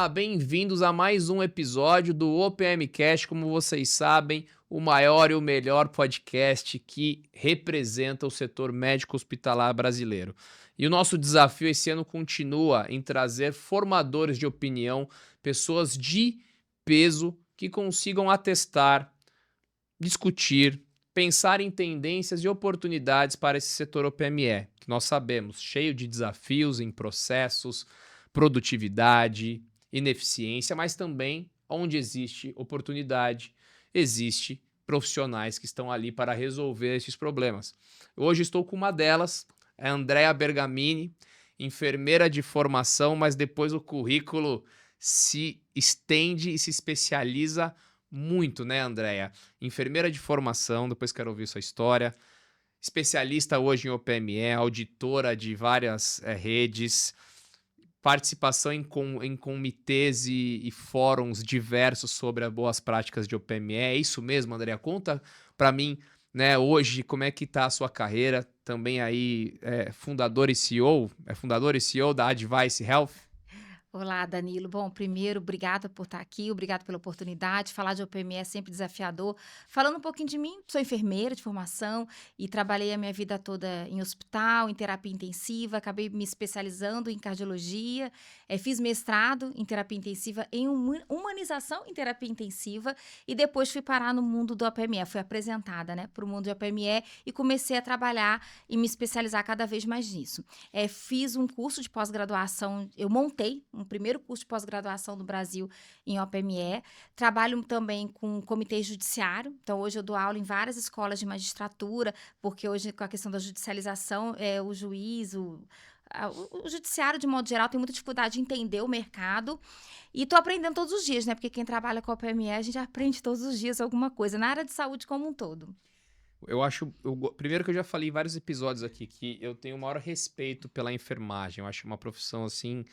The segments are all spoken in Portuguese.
Olá, bem-vindos a mais um episódio do OPMcast. Como vocês sabem, o maior e o melhor podcast que representa o setor médico hospitalar brasileiro. E o nosso desafio esse ano continua em trazer formadores de opinião, pessoas de peso que consigam atestar, discutir, pensar em tendências e oportunidades para esse setor OPME, que nós sabemos, cheio de desafios em processos, produtividade, ineficiência, mas também onde existe oportunidade, existe profissionais que estão ali para resolver esses problemas. Hoje estou com uma delas, a Andrea Bergamini, enfermeira de formação, mas depois o currículo se estende e se especializa muito, né, Andrea? Enfermeira de formação, depois quero ouvir sua história, especialista hoje em OPME, auditora de várias redes, participação em comitês e fóruns diversos sobre as boas práticas de OPME. É isso mesmo, Andrea? Conta para mim, né, hoje, como é que tá a sua carreira, também aí fundador e CEO, fundador e CEO da Advice Health? Olá, Danilo. Bom, primeiro, obrigada por estar aqui, obrigado pela oportunidade. Falar de OPME é sempre desafiador. Falando um pouquinho de mim, sou enfermeira de formação e trabalhei a minha vida toda em hospital, em terapia intensiva, acabei me especializando em cardiologia, fiz mestrado em terapia intensiva, em humanização em terapia intensiva e depois fui parar no mundo do OPME. Fui apresentada, né, para o mundo do OPME e comecei a trabalhar e me especializar cada vez mais nisso. Fiz um curso de pós-graduação, eu montei um primeiro curso de pós-graduação do Brasil em OPME. Trabalho também com comitê judiciário, então hoje eu dou aula em várias escolas de magistratura, porque hoje com a questão da judicialização, o juiz, o judiciário de modo geral tem muita dificuldade de entender o mercado e estou aprendendo todos os dias, né? Porque quem trabalha com OPME, a gente aprende todos os dias alguma coisa, na área de saúde como um todo. Eu acho. Primeiro que eu já falei em vários episódios aqui que eu tenho o maior respeito pela enfermagem. Eu acho uma profissão assim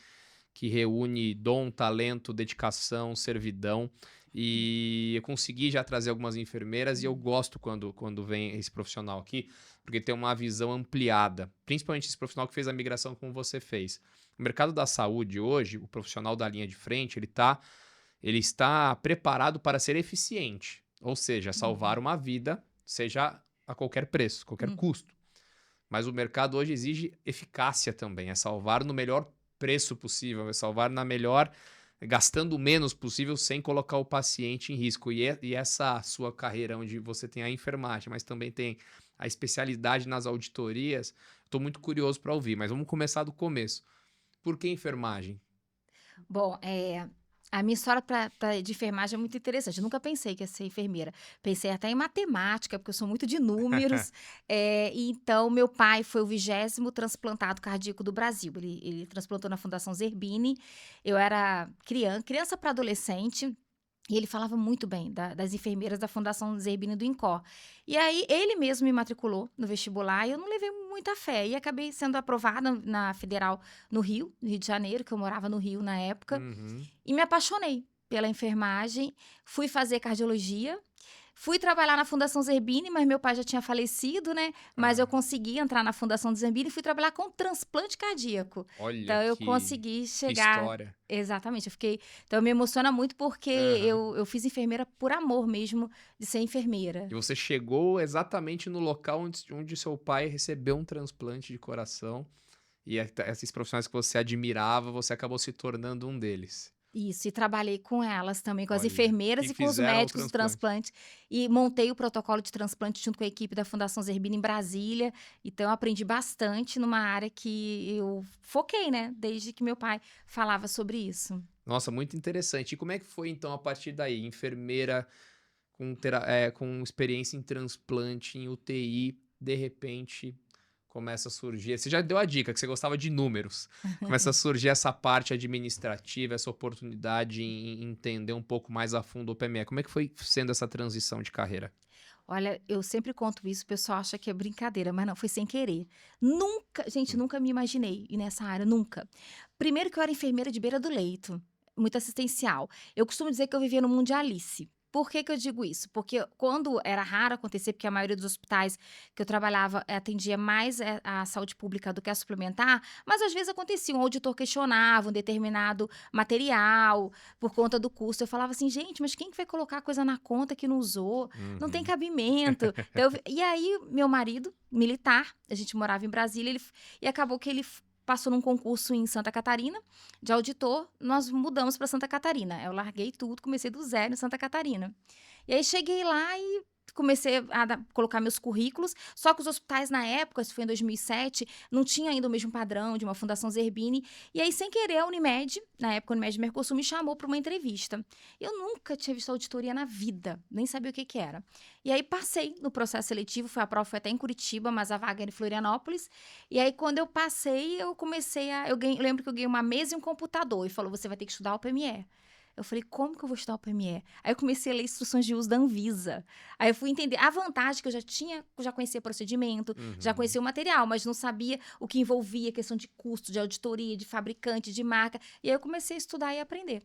que reúne dom, talento, dedicação, servidão. E eu consegui já trazer algumas enfermeiras e eu gosto quando vem esse profissional aqui, porque tem uma visão ampliada, principalmente esse profissional que fez a migração como você fez. O mercado da saúde hoje, o profissional da linha de frente, ele está preparado para ser eficiente, ou seja, salvar Uhum, uma vida, seja a qualquer preço, qualquer uhum. custo. Mas o mercado hoje exige eficácia também, é salvar no melhor preço possível, é salvar na melhor, gastando o menos possível sem colocar o paciente em risco. E essa sua carreira, onde você tem a enfermagem, mas também tem a especialidade nas auditorias, estou muito curioso para ouvir, mas vamos começar do começo. Por que enfermagem? Bom, a minha história de enfermagem é muito interessante. Eu nunca pensei que ia ser enfermeira. Pensei até em matemática, porque eu sou muito de números. E então, meu pai foi o 20º transplantado cardíaco do Brasil. Ele transplantou na Fundação Zerbini. Eu era criança para adolescente. E ele falava muito bem das enfermeiras da Fundação Zerbini do INCOR. E aí, ele mesmo me matriculou no vestibular e eu não levei muita fé. E acabei sendo aprovada na Federal no Rio de Janeiro, que eu morava no Rio na época. Uhum. E me apaixonei pela enfermagem. Fui fazer cardiologia. Fui trabalhar na Fundação Zerbini, mas meu pai já tinha falecido, né? Mas eu Ah, consegui entrar na Fundação Zerbini e fui trabalhar com transplante cardíaco. olha Então eu consegui que chegar. história. Exatamente, eu fiquei. Então me emociona muito porque Aham. eu fiz enfermeira por amor mesmo de ser E enfermeira. você chegou exatamente no local onde seu pai recebeu um transplante de coração e esses profissionais que você admirava, você acabou se tornando um deles. Isso, e trabalhei com elas também, com as Olha, enfermeiras e e com os fizeram o médicos do transplante. transplante. E montei o protocolo de transplante junto com a equipe da Fundação Zerbini em Brasília. Então, eu aprendi bastante numa área que eu foquei, né? Desde que meu pai falava sobre isso. Nossa, muito interessante. E como é que foi então a partir daí? Enfermeira com experiência em transplante, em UTI, de repente começa a surgir. Você já deu a dica que você gostava de números. Começa a surgir essa parte administrativa, essa oportunidade em entender um pouco mais a fundo o PME. Como é que foi sendo essa transição de carreira? Olha, eu sempre conto isso, o pessoal acha que é brincadeira, mas não, foi sem querer. Nunca, gente, Hum. nunca me imaginei ir nessa área, nunca. Primeiro que eu era enfermeira de beira do leito, muito assistencial. Eu costumo dizer que eu vivia no mundo de Alice. Por que que eu digo isso? Porque quando era raro acontecer, porque a maioria dos hospitais que eu trabalhava atendia mais a saúde pública do que a suplementar, mas às vezes acontecia, um auditor questionava um determinado material por conta do custo. Eu falava assim, gente, mas quem que vai colocar coisa na conta que não usou? Não tem Uhum. cabimento. Então, e aí, meu marido, militar, a gente morava em Brasília, e acabou que ele passou num concurso em Santa Catarina, de auditor, nós mudamos para Santa Catarina. Eu larguei tudo, comecei do zero em Santa Catarina. E aí cheguei lá e comecei a colocar meus currículos, só que os hospitais na época, isso foi em 2007, não tinha ainda o mesmo padrão de uma Fundação Zerbini, e aí sem querer a Unimed, na época a Unimed Mercosul, me chamou para uma entrevista. Eu nunca tinha visto auditoria na vida, nem sabia o que que era. E aí passei no processo seletivo, a prova foi até em Curitiba, mas a vaga era em Florianópolis, e aí quando eu passei, eu comecei a, eu lembro que eu ganhei uma mesa e um computador, e falou, você vai ter que estudar o PME. Eu falei, como que eu vou estudar o PME? Aí eu comecei a ler instruções de uso da Anvisa. Aí eu fui entender a vantagem que eu já conhecia procedimento, já Uhum. conhecia o material, mas não sabia o que envolvia questão de custo, de auditoria, de fabricante, de marca. E aí eu comecei a estudar e aprender.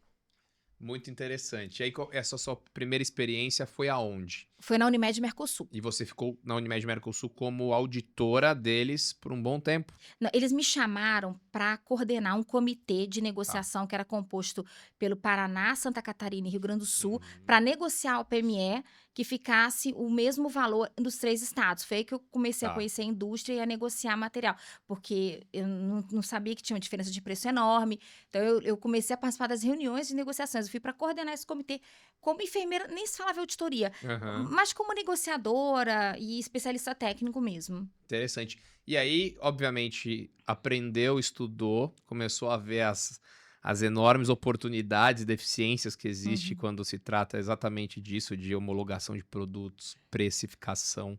Muito interessante. E aí, essa sua primeira experiência foi aonde? Foi na Unimed Mercosul. E você ficou na Unimed Mercosul como auditora deles por um bom tempo? Não, eles me chamaram para coordenar um comitê de Tá. negociação que era composto pelo Paraná, Santa Catarina e Rio Grande do Sul, Uhum. para negociar o PME que ficasse o mesmo valor dos 3 estados. Foi aí que eu comecei a Tá. conhecer a indústria e a negociar material, porque eu não sabia que tinha uma diferença de preço enorme. Então eu comecei a participar das reuniões de negociações. Eu fui para coordenar esse comitê como enfermeira, nem se falava auditoria, Aham. mas como negociadora e especialista técnico mesmo. Interessante. E aí, obviamente, aprendeu, estudou, começou a ver as enormes oportunidades e deficiências que existe Uhum. quando se trata exatamente disso, de homologação de produtos, precificação.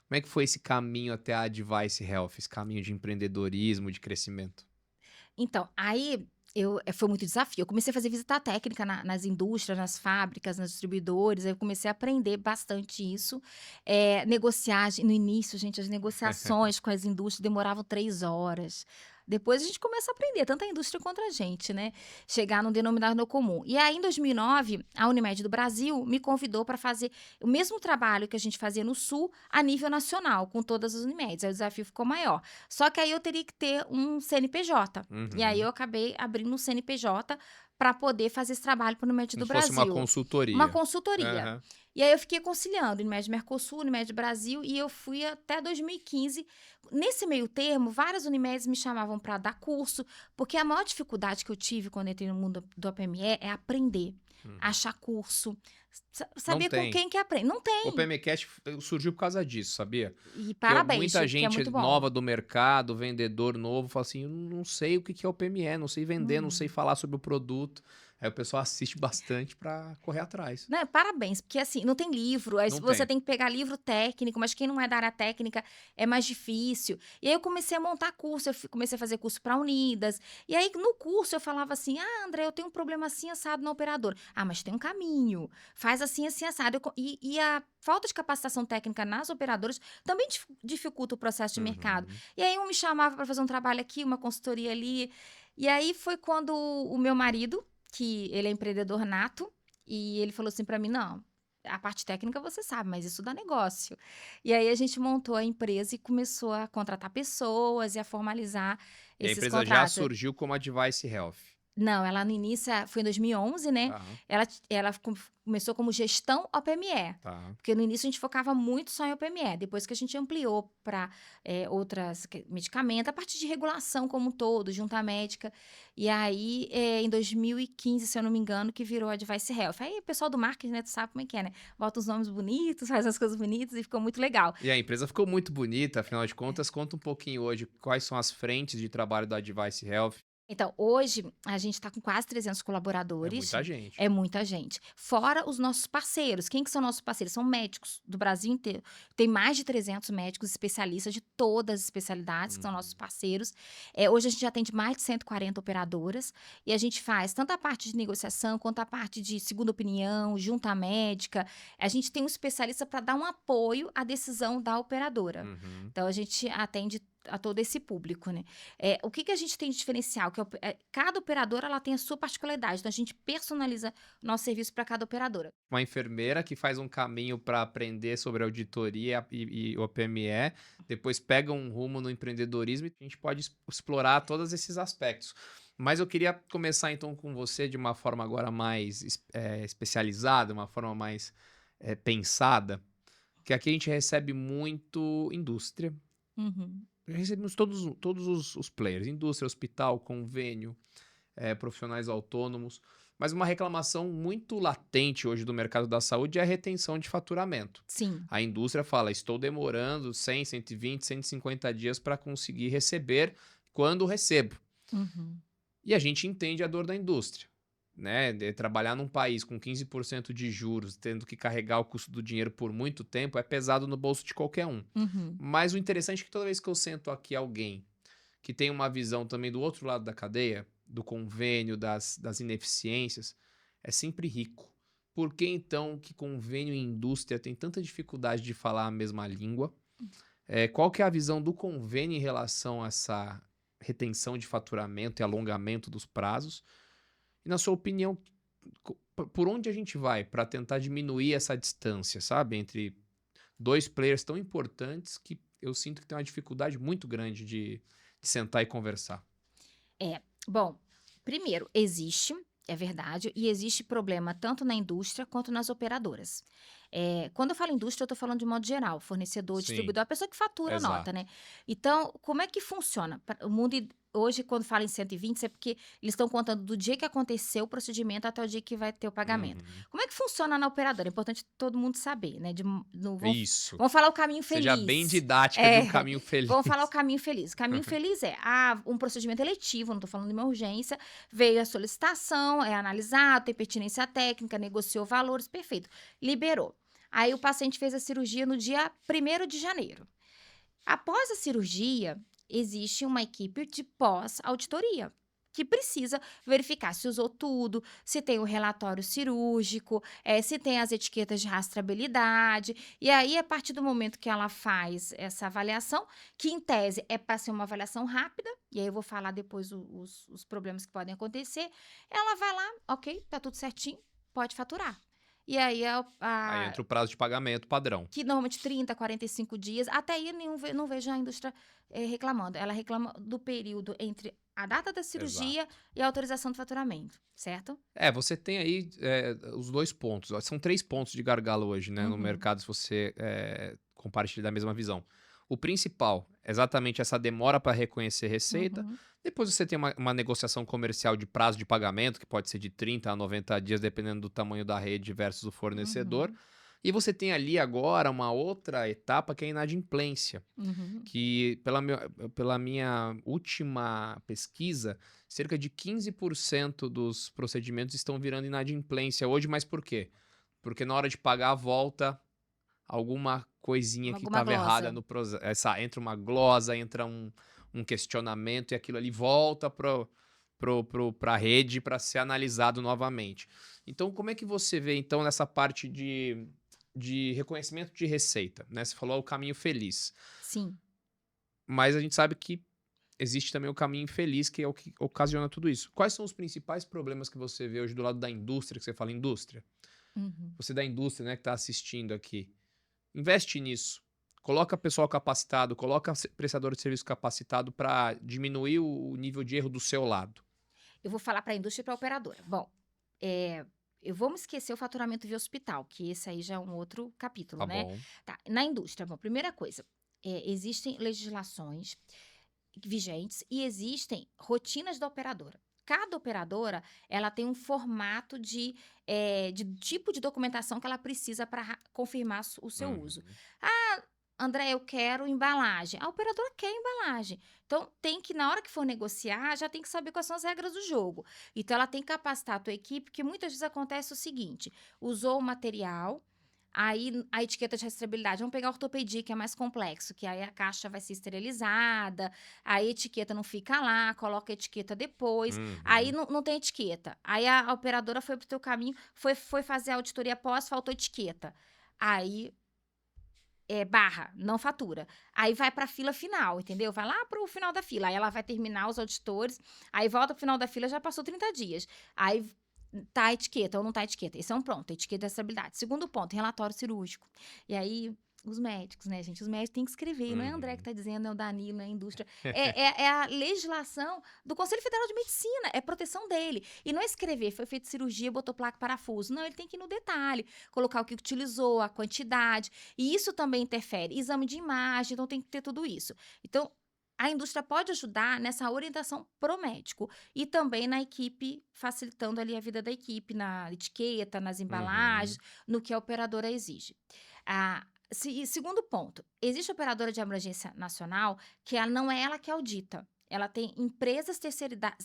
Como é que foi esse caminho até a Advice Health, esse caminho de empreendedorismo, de crescimento? Então, aí foi muito desafio. Eu comecei a fazer visita técnica nas indústrias, nas fábricas, nos distribuidores. Aí eu comecei a aprender bastante isso. Negociar, no início, gente, as negociações com as indústrias demoravam 3 horas. Depois a gente começa a aprender, tanto a indústria quanto a gente, né? Chegar num denominador comum. E aí, em 2009, a Unimed do Brasil me convidou para fazer o mesmo trabalho que a gente fazia no Sul, a nível nacional, com todas as Unimeds. Aí o desafio ficou maior. Só que aí eu teria que ter um CNPJ. E aí Uhum. eu acabei abrindo um CNPJ para poder fazer esse trabalho para o Unimed Como do se fosse uma Brasil. Uma consultoria. consultoria. Aham. E aí eu fiquei conciliando Unimed Mercosul, Unimed Brasil, e eu fui até 2015. Nesse meio termo, várias Unimedes me chamavam para dar curso, porque a maior dificuldade que eu tive quando entrei no mundo do APME é aprender, Uhum. achar curso, Não saber com tem. quem que aprende. Não O tem. PMCast surgiu por causa disso, sabia? E Porque parabéns, muita porque é gente muito bom. nova do mercado, vendedor novo, fala assim: eu não sei o que que é o PME, não sei vender, não sei Hum. falar sobre o produto. Aí o pessoal assiste bastante para correr atrás. Né, parabéns, porque assim, não tem livro, aí Não você tem. tem que pegar livro técnico, mas quem não é da área técnica é mais difícil. E aí eu comecei a montar curso, comecei a fazer curso para Unidas. E aí no curso eu falava assim: "Ah, André, eu tenho um problema assim assado na operadora". "Ah, mas tem um caminho. Faz assim assim assado". E a falta de capacitação técnica nas operadoras também dificulta o processo de mercado. Uhum. E aí um me chamava para fazer um trabalho aqui, uma consultoria ali. E aí foi quando o meu marido, que ele é empreendedor nato, e ele falou assim pra mim: "Não, a parte técnica você sabe, mas isso dá negócio". E aí a gente montou a empresa e começou a contratar pessoas e a formalizar E a esses empresa já contratos. surgiu como Advice Health. Não, ela no início foi em 2011, né, Tá, ela começou como gestão OPME, tá. porque no início a gente focava muito só em OPME, depois que a gente ampliou para outras medicamentos, a parte de regulação como um todo, junta médica, e aí em 2015, se eu não me engano, que virou Advice Health. Aí o pessoal do marketing, né, tu sabe como é que é, né, bota os nomes bonitos, faz as coisas bonitas e ficou muito legal. E a empresa ficou muito bonita, afinal de contas, conta um pouquinho hoje quais são as frentes de trabalho da Advice Health. Então, hoje, a gente está com quase 300 É colaboradores. muita gente. É muita gente. Fora os nossos parceiros. Quem que são nossos parceiros? São médicos do Brasil inteiro. Tem mais de 300 médicos especialistas de todas as especialidades que são nossos Uhum. parceiros. Hoje a gente já atende mais de 140 operadoras e a gente faz tanto a parte de negociação quanto a parte de segunda opinião, junta médica. A gente tem um especialista para dar um apoio à decisão da operadora. Uhum. Então, a gente atende a todo esse público, né? O que a gente tem de diferencial? Cada operadora ela tem a sua particularidade, então a gente personaliza o nosso serviço para cada operadora. Uma enfermeira que faz um caminho para aprender sobre auditoria e o PME, depois pega um rumo no empreendedorismo e a gente pode explorar todos esses aspectos. Mas eu queria começar então com você de uma forma agora mais especializada, uma forma mais pensada, que aqui a gente recebe muito indústria, Uhum. recebemos todos os players, indústria, hospital, convênio, profissionais autônomos, mas uma reclamação muito latente hoje do mercado da saúde é a retenção de faturamento. Sim. A indústria fala, estou demorando 100, 120, 150 dias para conseguir receber quando recebo. Uhum. E a gente entende a dor da indústria, né? De trabalhar num país com 15% de juros, tendo que carregar o custo do dinheiro por muito tempo, é pesado no bolso de qualquer um. Uhum. Mas o interessante é que toda vez que eu sento aqui alguém que tem uma visão também do outro lado da cadeia, do convênio, das ineficiências, é sempre rico. Por que então que convênio e indústria tem tanta dificuldade de falar a mesma língua? Qual que é a visão do convênio em relação a essa retenção de faturamento e alongamento dos prazos? E na sua opinião, por onde a gente vai para tentar diminuir essa distância, sabe? Entre dois players tão importantes que eu sinto que tem uma dificuldade muito grande de sentar e conversar. Bom, primeiro, é verdade, e existe problema tanto na indústria quanto nas operadoras. Quando eu falo indústria, eu estou falando de modo geral, fornecedor, Sim, distribuidor, a pessoa que fatura a nota, exato. né? Então, como é que funciona? O mundo hoje, quando fala em 120, é porque eles estão contando do dia que aconteceu o procedimento até o dia que vai ter o pagamento. Uhum. Como é que funciona na operadora? É importante todo mundo saber, né? Isso. Vamos falar o caminho Seja bem feliz. didática de um É, caminho feliz. vamos falar o caminho feliz. O caminho feliz é um procedimento eletivo, não estou falando de uma urgência. Veio a solicitação, é analisado, tem pertinência técnica, negociou valores, perfeito. Liberou. Aí o paciente fez a cirurgia no dia 1º de janeiro. Após a cirurgia, existe uma equipe de pós-auditoria que precisa verificar se usou tudo, se tem o relatório cirúrgico, se tem as etiquetas de rastreabilidade. E aí, a partir do momento que ela faz essa avaliação, que em tese é para ser uma avaliação rápida, e aí eu vou falar depois os problemas que podem acontecer, ela vai lá, ok, tá tudo certinho, pode faturar. E aí, Aí entra o prazo de pagamento padrão. que normalmente 30, 45 dias, até aí não vejo a indústria reclamando. Ela reclama do período entre a data da cirurgia Exato. e a autorização do faturamento, certo? Você tem aí os dois pontos. São 3 pontos de gargalo hoje, né, no Uhum, mercado, se você compartilha da mesma visão. O principal, exatamente essa demora para reconhecer receita. uhum, Depois você tem uma negociação comercial de prazo de pagamento, que pode ser de 30 a 90 dias, dependendo do tamanho da rede versus o fornecedor. uhum, E você tem ali agora uma outra etapa que é a inadimplência, uhum. que pela minha última pesquisa, cerca de 15% dos procedimentos estão virando inadimplência hoje, mas por quê? Porque na hora de pagar volta alguma coisinha que Alguma estava errada glosa. no processo. Entra uma glosa, entra um questionamento e aquilo ali volta para a rede para ser analisado novamente. Então, como é que você vê então nessa parte de reconhecimento de receita, né? Você falou o caminho feliz, Sim. mas a gente sabe que existe também o caminho infeliz, que é o que ocasiona tudo isso. Quais são os principais problemas que você vê hoje do lado da indústria, que você fala indústria? Uhum. Você da indústria, né, que está assistindo aqui. Investe nisso. Coloca pessoal capacitado, coloca prestador de serviço capacitado para diminuir o nível de erro do seu lado. Eu vou falar para a indústria e para a operadora. Bom, é, eu vou me esquecer o faturamento via hospital, que esse aí já é um outro capítulo, Tá né? bom. Tá, na indústria, bom, primeira coisa, existem legislações vigentes e existem rotinas da operadora. Cada operadora, ela tem um formato de tipo de documentação que ela precisa para confirmar o seu uso. Uhum. Ah, André, eu quero embalagem. A operadora quer embalagem. Então, tem que, na hora que for negociar, já tem que saber quais são as regras do jogo. Então, ela tem que capacitar a tua equipe, porque muitas vezes acontece o seguinte: usou o material, aí a etiqueta de rastreabilidade, vamos pegar a ortopedia, que é mais complexo, que aí a caixa vai ser esterilizada, aí a etiqueta não fica lá, coloca a etiqueta depois, aí Uhum. não tem etiqueta. Aí a operadora foi pro teu caminho, foi fazer a auditoria pós, faltou etiqueta. Aí barra, não fatura. Aí vai para a fila final, entendeu? Vai lá para o final da fila. Aí ela vai terminar os auditores, aí volta pro final da fila, já passou 30 dias. Aí tá a etiqueta ou não tá a etiqueta. Esse é um ponto, etiqueta de estabilidade. Segundo ponto, relatório cirúrgico. E aí, os médicos, né, gente? Os médicos têm que escrever. Não é o André que tá dizendo, é o Danilo, não é a indústria. É a legislação do Conselho Federal de Medicina. É proteção dele. E não é escrever, foi feita cirurgia, botou placa e parafuso. Não, ele tem que ir no detalhe. Colocar o que utilizou, a quantidade. E isso também interfere. Exame de imagem, então tem que ter tudo isso. Então, a indústria pode ajudar nessa orientação pro médico e também na equipe, facilitando ali a vida da equipe, na etiqueta, nas embalagens, no que a operadora exige. Segundo ponto, existe operadora de abrangência nacional que ela não é ela que audita. Ela tem empresas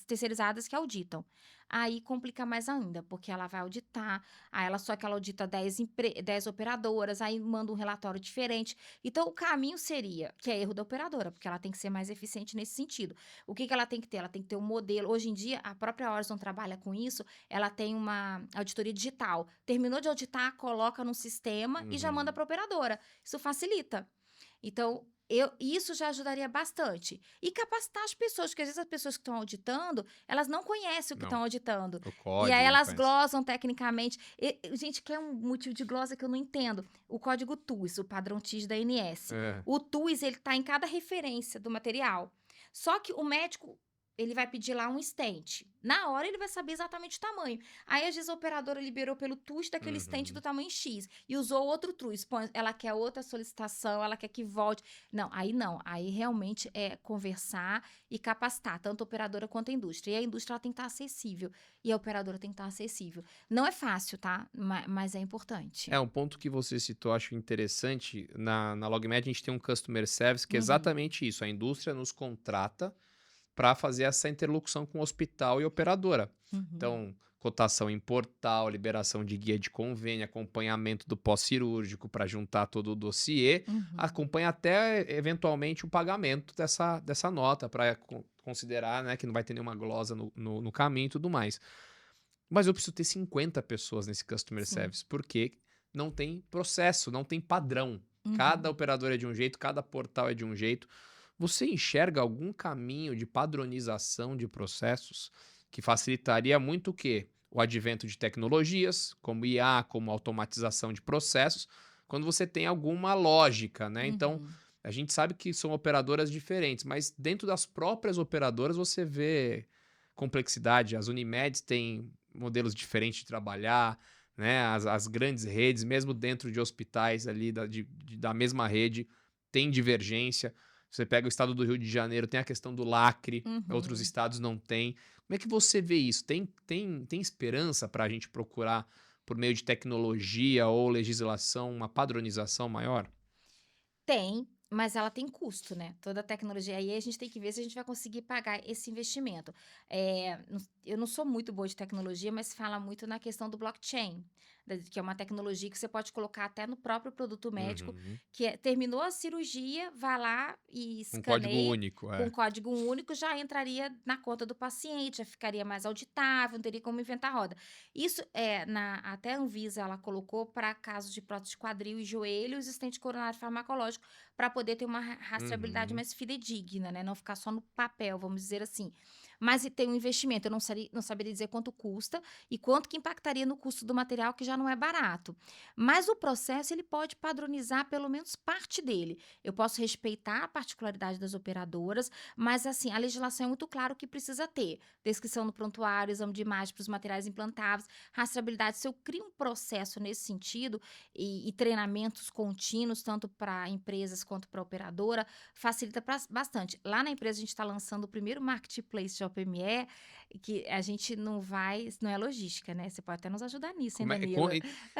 terceirizadas que auditam. Aí complica mais ainda, porque ela vai auditar, aí só que ela audita 10 operadoras, aí manda um relatório diferente. Então, o caminho seria, que é erro da operadora, porque ela tem que ser mais eficiente nesse sentido. O que ela tem que ter? Ela tem que ter um modelo. Hoje em dia, a própria Horizon trabalha com isso, ela tem uma auditoria digital. Terminou de auditar, coloca num sistema e já manda para a operadora. Isso facilita. Então, isso já ajudaria bastante. E capacitar as pessoas, porque às vezes as pessoas que estão auditando, elas não conhecem o que Não. estão auditando. O E código, aí não elas conhece. glosam tecnicamente. Gente, que é um motivo de glosa que eu não entendo. O código TUS, o padrão TIS da ANS. O TUS, ele tá em cada referência do material. Só que o médico, ele vai pedir lá um stent. Na hora ele vai saber exatamente o tamanho. Aí, às vezes, a operadora liberou pelo TUS daquele stent do tamanho X e usou outro TUS. Ela quer outra solicitação, ela quer que volte. Não. Aí realmente é conversar e capacitar, tanto a operadora quanto a indústria. E a indústria ela tem que estar acessível e a operadora tem que estar acessível. Não é fácil, tá? Mas é importante. Um ponto que você citou, acho interessante. Na LogMed, a gente tem um Customer Service que é exatamente isso. A indústria nos contrata para fazer essa interlocução com o hospital e operadora. Então, cotação em portal, liberação de guia de convênio, acompanhamento do pós-cirúrgico para juntar todo o dossiê, acompanha até, eventualmente, o pagamento dessa nota para considerar, né, que não vai ter nenhuma glosa no caminho e tudo mais. Mas eu preciso ter 50 pessoas nesse Customer Service, porque não tem processo, não tem padrão. Cada operadora é de um jeito, cada portal é de um jeito. Você enxerga algum caminho de padronização de processos que facilitaria muito o quê? O advento de tecnologias, como IA, como automatização de processos, quando você tem alguma lógica, né? Então, a gente sabe que são operadoras diferentes, mas dentro das próprias operadoras você vê complexidade. As Unimeds têm modelos diferentes de trabalhar, né? As grandes redes, mesmo dentro de hospitais ali da mesma rede, tem divergência. Você pega o estado do Rio de Janeiro, tem a questão do lacre, outros estados não têm. Como é que você vê isso? Tem esperança para a gente procurar, por meio de tecnologia ou legislação, uma padronização maior? Tem, mas ela tem custo, né? Toda a tecnologia. Aí a gente tem que ver se a gente vai conseguir pagar esse investimento. Eu não sou muito boa de tecnologia, mas fala muito na questão do blockchain, que é uma tecnologia que você pode colocar até no próprio produto médico, que terminou a cirurgia, vai lá e Um código escaneia único, com código único, já entraria na conta do paciente, já ficaria mais auditável, não teria como inventar roda. Isso até a Anvisa ela colocou para casos de prótese de quadril e joelho, os estente coronário farmacológico, para poder ter uma rastreabilidade mais fidedigna, né? Não ficar só no papel, vamos dizer assim. Mas tem um investimento, eu não saberia dizer quanto custa e quanto que impactaria no custo do material, que já não é barato. Mas o processo, ele pode padronizar pelo menos parte dele. Eu posso respeitar a particularidade das operadoras, mas assim, a legislação é muito clara o que precisa ter. Descrição no prontuário, exame de imagem para os materiais implantáveis, rastreabilidade. Se eu crio um processo nesse sentido e treinamentos contínuos, tanto para empresas quanto para operadora, facilita bastante. Lá na empresa, a gente está lançando o primeiro marketplace de OPME, que a gente não é logística, né? Você pode até nos ajudar nisso, hein, Danilo?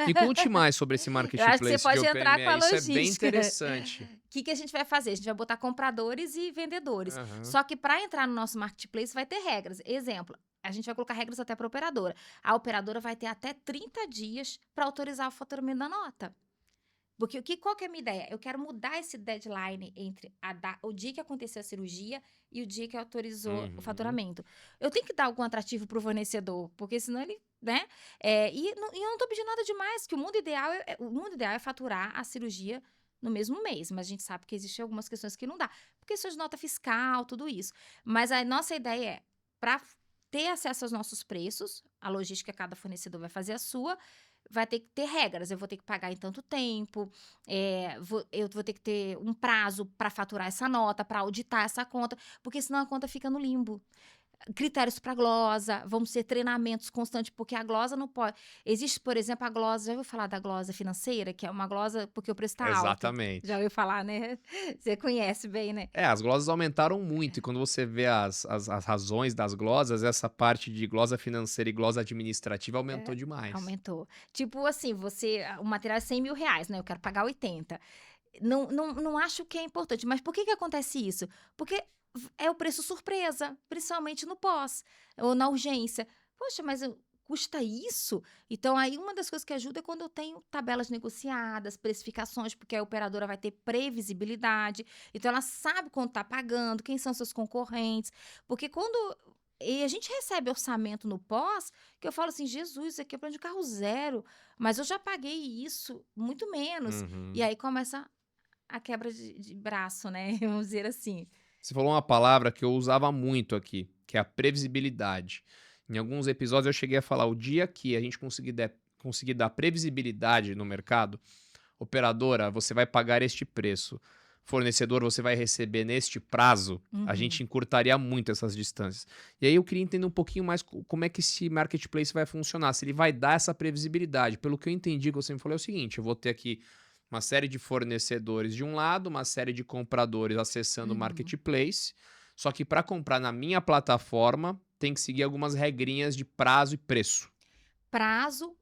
Me conte mais sobre esse Eu acho que você marketplace de pode entrar com a OPME. Isso é bem logística. interessante. O que a gente vai fazer? A gente vai botar compradores e vendedores. Aham. Só que para entrar no nosso marketplace vai ter regras. Exemplo, a gente vai colocar regras até para a operadora. A operadora vai ter até 30 dias para autorizar o faturamento da nota. Porque qual que é a minha ideia? Eu quero mudar esse deadline entre o dia que aconteceu a cirurgia e o dia que autorizou o faturamento. Eu tenho que dar algum atrativo para o fornecedor, porque senão ele, né? E eu não estou pedindo nada demais, que o mundo ideal é faturar a cirurgia no mesmo mês, mas a gente sabe que existem algumas questões que não dá, por questões de nota fiscal, tudo isso. Mas a nossa ideia é, para ter acesso aos nossos preços, a logística, cada fornecedor vai fazer a sua, vai ter que ter regras. Eu vou ter que pagar em tanto tempo, eu vou ter que ter um prazo para faturar essa nota, para auditar essa conta, porque senão a conta fica no limbo. Critérios para glosa, vamos ter treinamentos constantes, porque a glosa não pode. Existe, por exemplo, a glosa, já ouviu falar da glosa financeira, que é uma glosa porque o preço está alto? Já Exatamente. ouviu falar, né? Você conhece bem, né? As glosas aumentaram muito, e quando você vê as razões das glosas, essa parte de glosa financeira e glosa administrativa aumentou É, demais. aumentou. Tipo assim, o material é R$ 100.000, né? Eu quero pagar 80. Não acho que é importante, mas por que acontece isso? Porque é o preço surpresa, principalmente no pós ou na urgência. Poxa, mas custa isso? Então, aí uma das coisas que ajuda é quando eu tenho tabelas negociadas, precificações, porque a operadora vai ter previsibilidade. Então, ela sabe quanto está pagando, quem são seus concorrentes. Porque quando. E a gente recebe orçamento no pós, que eu falo assim, Jesus, isso aqui é plano de carro zero, mas eu já paguei isso muito menos. E Uhum. aí começa a quebra de braço, né? Vamos dizer assim. Você falou uma palavra que eu usava muito aqui, que é a previsibilidade. Em alguns episódios eu cheguei a falar, o dia que a gente conseguir dar previsibilidade no mercado, operadora, você vai pagar este preço. Fornecedor, você vai receber neste prazo. A Uhum. gente encurtaria muito essas distâncias. E aí eu queria entender um pouquinho mais como é que esse marketplace vai funcionar, se ele vai dar essa previsibilidade. Pelo que eu entendi que você me falou é o seguinte, eu vou ter aqui uma série de fornecedores de um lado, uma série de compradores acessando o Uhum. marketplace, só que para comprar na minha plataforma tem que seguir algumas regrinhas de prazo e preço. Prazo,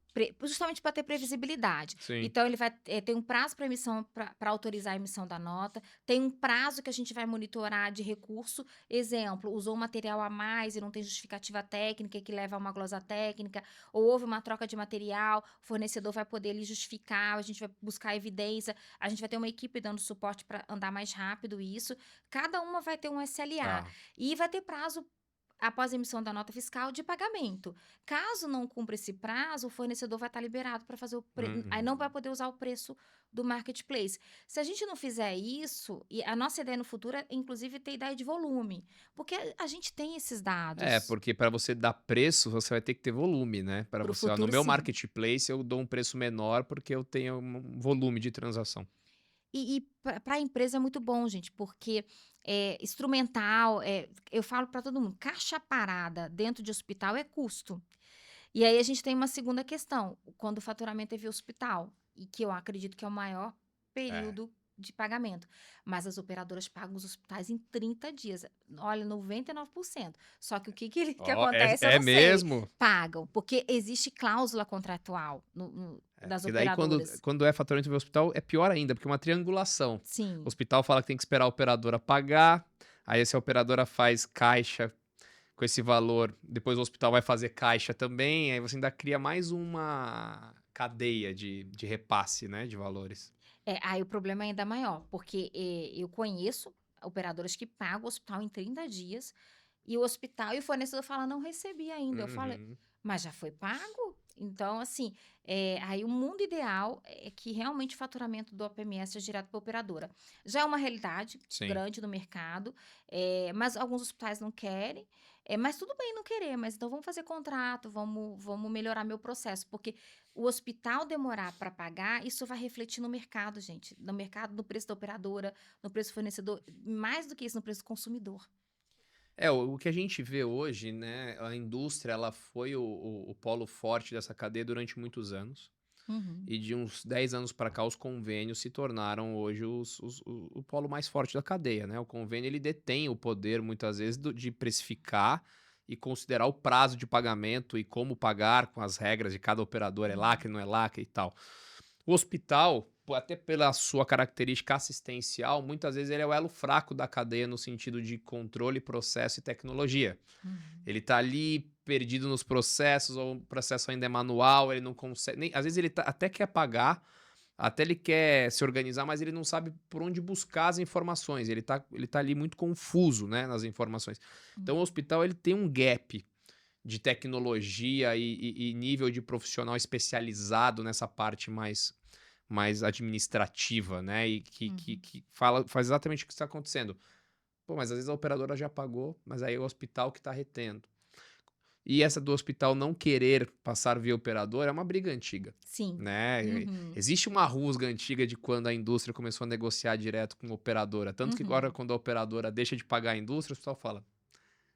justamente para ter previsibilidade. Sim. Então, ele vai ter um prazo para emissão, para autorizar a emissão da nota, tem um prazo que a gente vai monitorar de recurso. Exemplo, usou um material a mais e não tem justificativa técnica que leva a uma glosa técnica, ou houve uma troca de material, o fornecedor vai poder ali justificar, a gente vai buscar evidência, a gente vai ter uma equipe dando suporte para andar mais rápido isso. Cada uma vai ter um SLA Tá. e vai ter prazo após a emissão da nota fiscal de pagamento. Caso não cumpra esse prazo, o fornecedor vai estar liberado para fazer aí não vai Uhum. poder usar o preço do marketplace. Se a gente não fizer isso, e a nossa ideia no futuro é, inclusive, ter ideia de volume, porque a gente tem esses dados. Porque para você dar preço, você vai ter que ter volume, né? Para Para o você, ó, no futuro, meu sim. marketplace eu dou um preço menor porque eu tenho um volume de transação. E para a empresa é muito bom, gente, porque instrumental, eu falo para todo mundo, caixa parada dentro de hospital é custo. E aí a gente tem uma segunda questão, quando o faturamento é via hospital, e que eu acredito que é o maior É. período de pagamento. Mas as operadoras pagam os hospitais em 30 dias. Olha, 99%. Só que o que Ó, acontece, eu é não sei. mesmo? Pagam, porque existe cláusula contratual das Porque daí operadoras. quando é faturamento via hospital é pior ainda, porque é uma triangulação. O Sim. hospital fala que tem que esperar a operadora pagar, aí se a operadora faz caixa com esse valor, depois o hospital vai fazer caixa também, aí você ainda cria mais uma cadeia de repasse, né, de valores. Aí o problema é ainda maior, porque eu conheço operadoras que pagam o hospital em 30 dias e o hospital e o fornecedor fala: não recebi ainda. Eu falei, Uhum. mas já foi pago? Então, assim, aí o mundo ideal é que realmente o faturamento do OPMS seja direto para a operadora. Já é uma realidade Sim. grande no mercado, mas alguns hospitais não querem. Mas tudo bem não querer, mas então vamos fazer contrato, vamos melhorar meu processo, porque o hospital demorar para pagar, isso vai refletir no mercado, gente. No mercado, no preço da operadora, no preço do fornecedor, mais do que isso, no preço do consumidor. O que a gente vê hoje, né, a indústria ela foi o polo forte dessa cadeia durante muitos anos. Uhum. E de uns 10 anos para cá, os convênios se tornaram hoje o polo mais forte da cadeia, né? O convênio ele detém o poder, muitas vezes, de precificar e considerar o prazo de pagamento e como pagar com as regras de cada operador, é Uhum. lacre, não é lacre e tal. O hospital, até pela sua característica assistencial, muitas vezes ele é o elo fraco da cadeia no sentido de controle, processo e tecnologia. Uhum. Ele tá ali perdido nos processos, ou o processo ainda é manual, ele não consegue. Às vezes ele até quer pagar, até ele quer se organizar, mas ele não sabe por onde buscar as informações. Ele tá ali muito confuso, né, nas informações. Então o Uhum. hospital ele tem um gap de tecnologia e nível de profissional especializado nessa parte mais administrativa, né? E Uhum. que faz exatamente o que está acontecendo. Pô, mas às vezes a operadora já pagou, mas aí é o hospital que está retendo. E essa do hospital não querer passar via operadora é uma briga antiga, Sim. né? Uhum. Existe uma rusga antiga de quando a indústria começou a negociar direto com a operadora. Tanto que agora, Uhum. quando a operadora deixa de pagar a indústria, o hospital fala: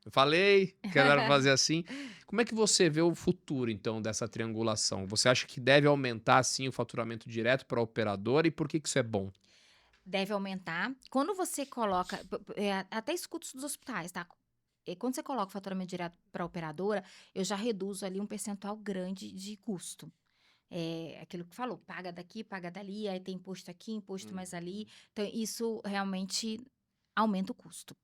eu falei que era pra fazer assim. Como é que você vê o futuro, então, dessa triangulação? Você acha que deve aumentar, sim, o faturamento direto para a operadora e por que que isso é bom? Deve aumentar. Quando você coloca, até escuto isso dos hospitais, tá? Quando você coloca o faturamento direto para a operadora, eu já reduzo ali um percentual grande de custo. É aquilo que falou, paga daqui, paga dali, aí tem imposto aqui, imposto mais ali. Uhum. Então, isso realmente aumenta o custo.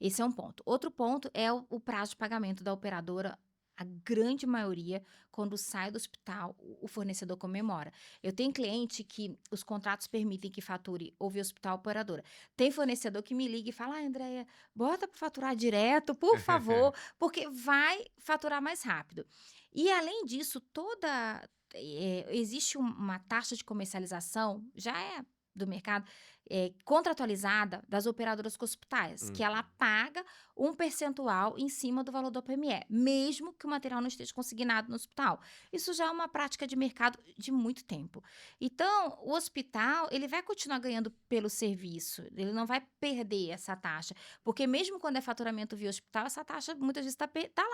Esse é um ponto. Outro ponto é o prazo de pagamento da operadora. A grande maioria, quando sai do hospital, o fornecedor comemora. Eu tenho cliente que os contratos permitem que fature ou via hospital ou operadora. Tem fornecedor que me liga e fala: Andréia, bota para faturar direto, por favor, porque vai faturar mais rápido. E além disso, existe uma taxa de comercialização, já é do mercado, contratualizada das operadoras com hospitais, que ela Uhum. paga um percentual em cima do valor do OPME, mesmo que o material não esteja consignado no hospital. Isso já é uma prática de mercado de muito tempo. Então, o hospital, ele vai continuar ganhando pelo serviço, ele não vai perder essa taxa, porque mesmo quando é faturamento via hospital, essa taxa muitas vezes tá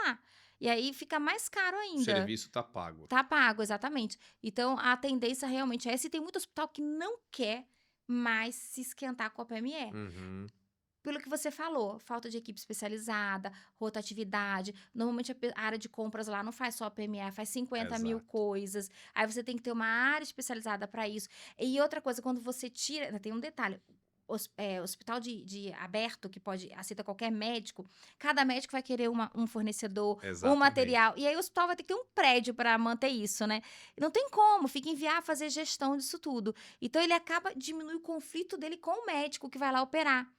lá. E aí fica mais caro O ainda. serviço tá pago. Tá pago, exatamente. Então, a tendência realmente é essa, e tem muito hospital que não quer mais se esquentar com a PME. Uhum. Pelo que você falou, falta de equipe especializada, rotatividade. Normalmente a área de compras lá não faz só a PME, faz 50.000 Exato. coisas. Aí você tem que ter uma área especializada para isso. E outra coisa, quando você tira. Tem um detalhe. Hospital de aberto, que pode aceita qualquer médico, cada médico vai querer um fornecedor, um Exatamente. material. E aí o hospital vai ter que ter um prédio para manter isso, né? Não tem como, fica inviável fazer gestão disso tudo. Então ele acaba diminuindo o conflito dele com o médico que vai lá operar.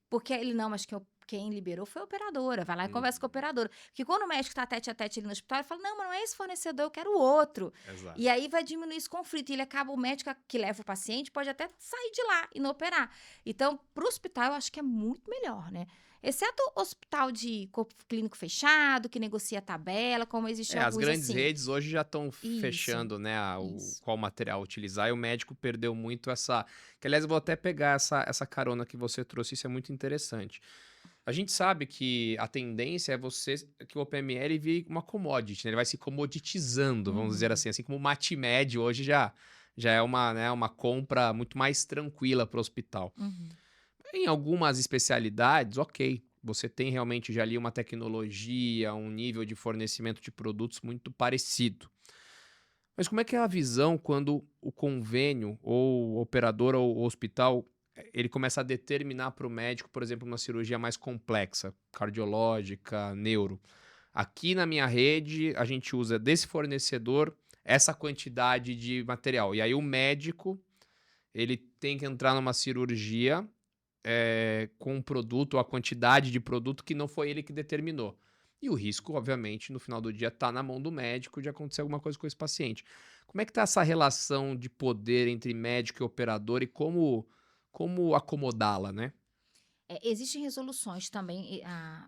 Porque ele, não, mas quem liberou foi a operadora. Vai lá e conversa com a Uhum. operadora. Porque quando o médico tá tete a tete ali no hospital, ele fala: não, mas não é esse fornecedor, eu quero o outro. E Exato. aí vai diminuir esse conflito. E ele acaba, o médico que leva o paciente pode até sair de lá e não operar. Então, pro hospital, eu acho que é muito melhor, né? Exceto hospital de corpo clínico fechado, que negocia tabela, como existe As alguns grandes assim. redes hoje já estão Isso, fechando, né, isso. qual material utilizar, e o médico perdeu muito essa, que aliás eu vou até pegar essa carona que você trouxe, isso é muito interessante. A gente sabe que a tendência é que o OPML vire uma commodity, né, ele vai se comoditizando, vamos dizer Uhum, assim como o Matimed hoje já é uma, né, uma compra muito mais tranquila para o hospital. uhum, Em algumas especialidades, ok. Você tem realmente já ali uma tecnologia, um nível de fornecimento de produtos muito parecido. Mas como é que é a visão quando o convênio, ou o operador ou o hospital, ele começa a determinar para o médico, por exemplo, uma cirurgia mais complexa, cardiológica, neuro. Aqui na minha rede, a gente usa desse fornecedor essa quantidade de material. E aí o médico, ele tem que entrar numa cirurgia com um produto, ou a quantidade de produto que não foi ele que determinou. E o risco, obviamente, no final do dia, está na mão do médico de acontecer alguma coisa com esse paciente. Como é que está essa relação de poder entre médico e operador e como acomodá-la, né? Existem resoluções também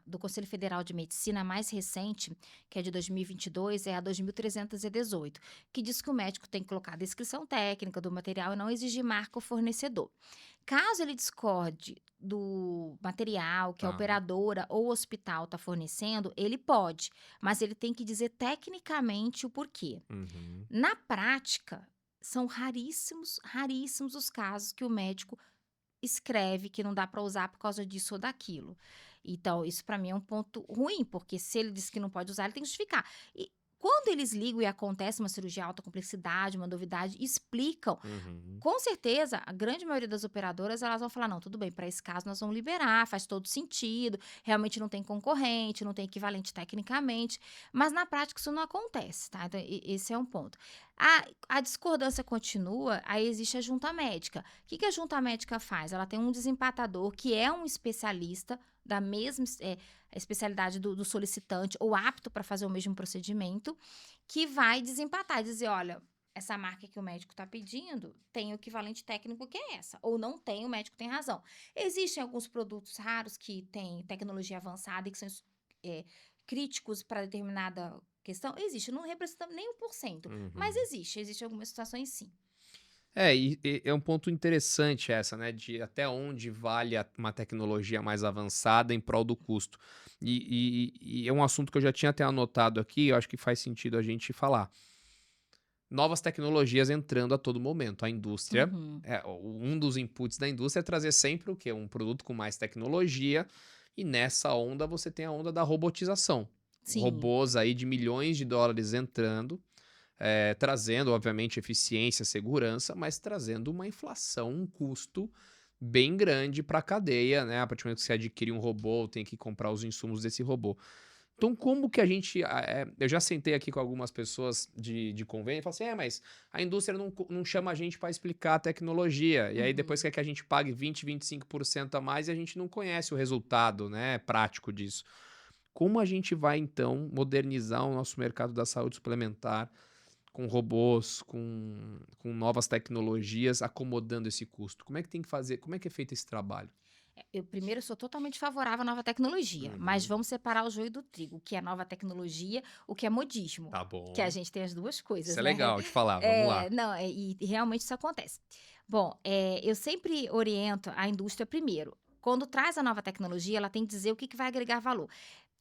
do Conselho Federal de Medicina, a mais recente, que é de 2022, é a 2318, que diz que o médico tem que colocar a descrição técnica do material e não exigir marca ao fornecedor. Caso ele discorde do material que a Tá. operadora ou o hospital está fornecendo, ele pode, mas ele tem que dizer tecnicamente o porquê. Uhum. Na prática, são raríssimos, raríssimos os casos que o médico escreve que não dá para usar por causa disso ou daquilo. Então, isso para mim é um ponto ruim, porque se ele diz que não pode usar, ele tem que justificar. E quando eles ligam e acontece uma cirurgia de alta complexidade, uma novidade, explicam. Uhum. Com certeza, a grande maioria das operadoras, elas vão falar: não, tudo bem, para esse caso nós vamos liberar, faz todo sentido, realmente não tem concorrente, não tem equivalente tecnicamente, mas na prática isso não acontece, tá? Então, esse é um ponto. A discordância continua, aí existe a junta médica. O que a junta médica faz? Ela tem um desempatador que é um especialista da mesma especialidade do solicitante ou apto para fazer o mesmo procedimento, que vai desempatar e dizer: olha, essa marca que o médico está pedindo tem o equivalente técnico que é essa, ou não tem, o médico tem razão. Existem alguns produtos raros que têm tecnologia avançada e que são é, críticos para determinada questão? Existe, não representa nem 1%, mas Uhum. existe algumas situações sim. E é um ponto interessante essa, né, de até onde vale uma tecnologia mais avançada em prol do custo. E é um assunto que eu já tinha até anotado aqui, eu acho que faz sentido a gente falar. Novas tecnologias entrando a todo momento. A indústria, Uhum. um dos inputs da indústria é trazer sempre o quê? Um produto com mais tecnologia, e nessa onda você tem a onda da robotização. Sim. Robôs aí de milhões de dólares entrando, trazendo, obviamente, eficiência, segurança, mas trazendo uma inflação, um custo bem grande para a cadeia, né? A partir do momento que você adquire um robô, tem que comprar os insumos desse robô. Então, como que a gente. Eu já sentei aqui com algumas pessoas de convênio e falei assim: mas a indústria não chama a gente para explicar a tecnologia. E aí depois Uhum. quer que a gente pague 20, 25% a mais e a gente não conhece o resultado, né, prático disso. Como a gente vai, então, modernizar o nosso mercado da saúde suplementar com robôs, com novas tecnologias, acomodando esse custo? Como é que tem que fazer? Como é que é feito esse trabalho? Eu primeiro sou totalmente favorável à nova tecnologia, mas Uhum. vamos separar o joio do trigo, o que é nova tecnologia, o que é modismo, Tá que a bom. gente tem as duas Isso coisas, é né? legal de falar, vamos lá. Não, e realmente isso acontece. Bom, eu sempre oriento a indústria primeiro. Quando traz a nova tecnologia, ela tem que dizer o que vai agregar valor.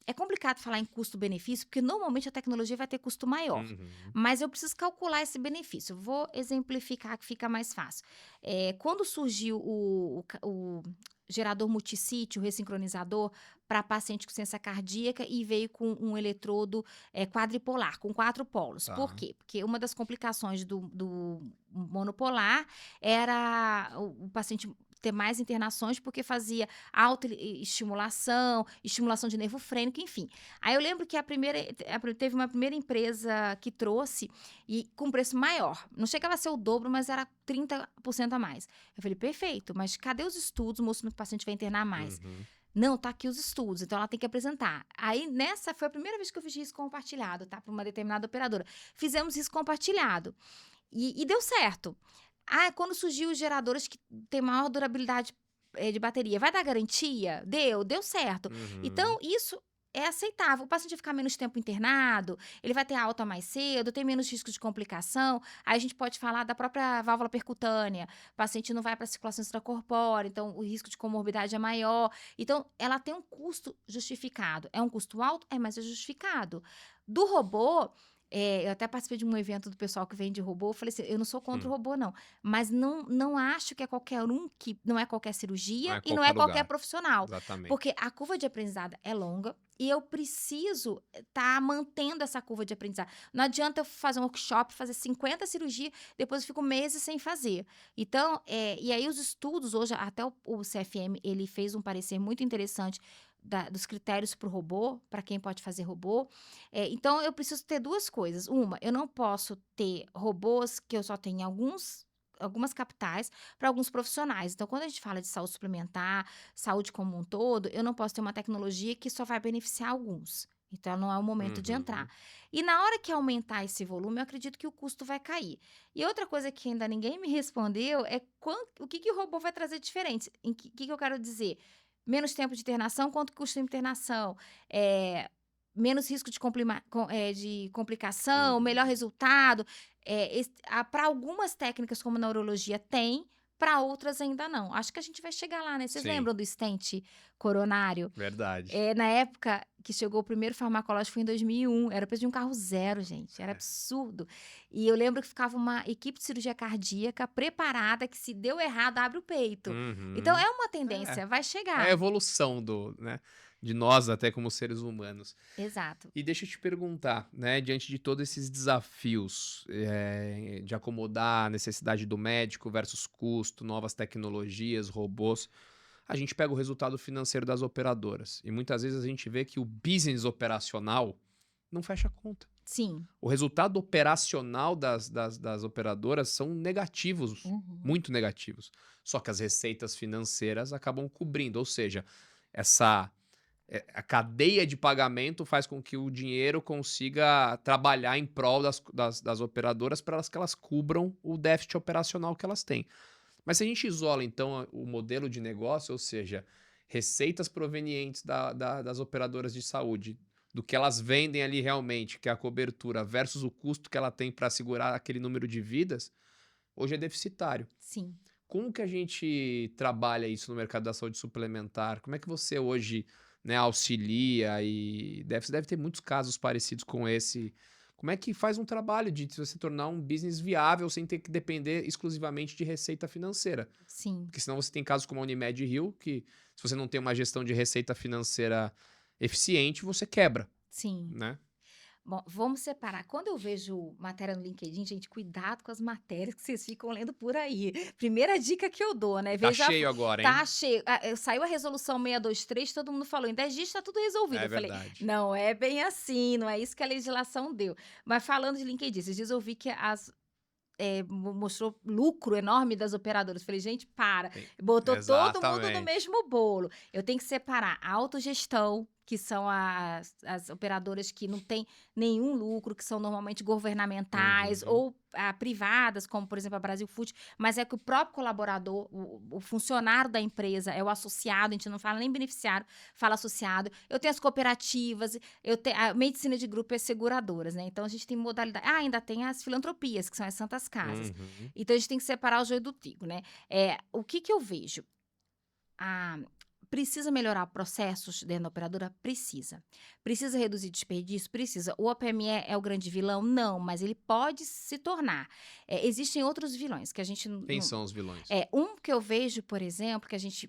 É complicado falar em custo-benefício, porque normalmente a tecnologia vai ter custo maior. Uhum. Mas eu preciso calcular esse benefício. Vou exemplificar que fica mais fácil. Quando surgiu o gerador multissítio, o ressincronizador, para paciente com ciência cardíaca e veio com um eletrodo quadripolar, com 4 polos. Por Tá. quê? Porque uma das complicações do monopolar era o paciente ter mais internações porque fazia estimulação de nervo frênico, enfim. Aí eu lembro que teve uma primeira empresa que trouxe e com preço maior. Não chegava a ser o dobro, mas era 30% a mais. Eu falei, perfeito, mas cadê os estudos mostrando que o paciente vai internar mais? Uhum. Não, tá aqui os estudos, então ela tem que apresentar. Aí, nessa, foi a primeira vez que eu fiz risco compartilhado, tá? Para uma determinada operadora. Fizemos risco compartilhado. E deu certo. Ah, quando surgiu os geradores que têm maior durabilidade de bateria, vai dar garantia? Deu certo. Uhum. Então, isso é aceitável. O paciente vai ficar menos tempo internado, ele vai ter alta mais cedo, tem menos risco de complicação. Aí a gente pode falar da própria válvula percutânea. O paciente não vai para a circulação extracorpórea, então o risco de comorbidade é maior. Então, ela tem um custo justificado. É um custo alto? Mas é justificado. Do robô, eu até participei de um evento do pessoal que vende robô, eu falei assim, eu não sou contra o Hum. robô não, mas não acho que é qualquer um, que não é qualquer Não cirurgia é e não é qualquer qualquer lugar. profissional, Exatamente. porque a curva de aprendizado é longa e eu preciso estar mantendo essa curva de aprendizado. Não adianta eu fazer um workshop, fazer 50 cirurgias, depois eu fico meses sem fazer. Então, e aí os estudos hoje, até o CFM, ele fez um parecer muito interessante dos critérios para o robô, para quem pode fazer robô. Então, eu preciso ter duas coisas. Uma, eu não posso ter robôs que eu só tenho algumas capitais para alguns profissionais. Então, quando a gente fala de saúde suplementar, saúde como um todo, eu não posso ter uma tecnologia que só vai beneficiar alguns. Então, não é o momento de entrar. Uhum. E na hora que aumentar esse volume, eu acredito que o custo vai cair. E outra coisa que ainda ninguém me respondeu é o que o robô vai trazer diferente. O que eu quero dizer? Menos tempo de internação, quanto custa a internação? Eh, Menos risco de complicação, melhor Uhum. resultado. Para algumas técnicas, como neurologia, tem, para outras ainda não. Acho que a gente vai chegar lá, né? Vocês Sim, lembram do stent coronário? verdade. Na época que chegou o primeiro farmacológico foi em 2001, era o preço de um carro zero, gente, era É. absurdo. E eu lembro que ficava uma equipe de cirurgia cardíaca preparada que se deu errado, abre o peito. Então Uhum. é uma É. tendência, vai É a chegar. evolução né, de nós até como seres humanos. Exato. E deixa eu te perguntar, né, diante de todos esses desafios, de acomodar a necessidade do médico versus custo, novas tecnologias, robôs, a gente pega o resultado financeiro das operadoras. E muitas vezes a gente vê que o business operacional não fecha a conta. Sim. O resultado operacional das operadoras são negativos, Uhum. muito negativos. Só que as receitas financeiras acabam cobrindo, ou seja, essa a cadeia de pagamento faz com que o dinheiro consiga trabalhar em prol das operadoras para que elas cubram o déficit operacional que elas têm. Mas se a gente isola, então, o modelo de negócio, ou seja, receitas provenientes das operadoras de saúde, do que elas vendem ali realmente, que é a cobertura, versus o custo que ela tem para segurar aquele número de vidas, hoje é deficitário. Sim. Como que a gente trabalha isso no mercado da saúde suplementar? Como é que você hoje, né, auxilia e você deve ter muitos casos parecidos com esse. Como é que faz um trabalho de você tornar um business viável sem ter que depender exclusivamente de receita financeira? Sim. Porque senão você tem casos como a Unimed Rio, que se você não tem uma gestão de receita financeira eficiente, você quebra, Sim. né? Bom, vamos separar. Quando eu vejo matéria no LinkedIn, gente, cuidado com as matérias que vocês ficam lendo por aí. Primeira dica que eu dou, né? Tá Veja, cheio agora, hein? tá cheio. Saiu a resolução 623, todo mundo falou, em 10 dias está tudo resolvido. É Eu falei, verdade. não é bem assim, não é isso que a legislação deu. Mas falando de LinkedIn, esses dias eu vi que mostrou lucro enorme das operadoras. Falei, gente, para. Tem- Botou todo mundo no Exatamente. mesmo bolo. Eu tenho que separar a autogestão, que são as operadoras que não têm nenhum lucro, que são normalmente governamentais Uhum. ou privadas, como, por exemplo, a Brasil Food, mas é que o próprio colaborador, o funcionário da empresa, é o associado, a gente não fala nem beneficiário, fala associado. Eu tenho as cooperativas, eu tenho a medicina de grupo e as seguradoras, né? Então, a gente tem modalidade. Ainda tem as filantropias, que são as santas casas. Uhum. Então, a gente tem que separar o joio do trigo, né? O que eu vejo? Precisa melhorar processos dentro da operadora? Precisa. Precisa reduzir desperdício? Precisa. O OPME é o grande vilão? Não, mas ele pode se tornar. Existem outros vilões que a gente Quem não. são os vilões? Um que eu vejo, por exemplo, que a gente.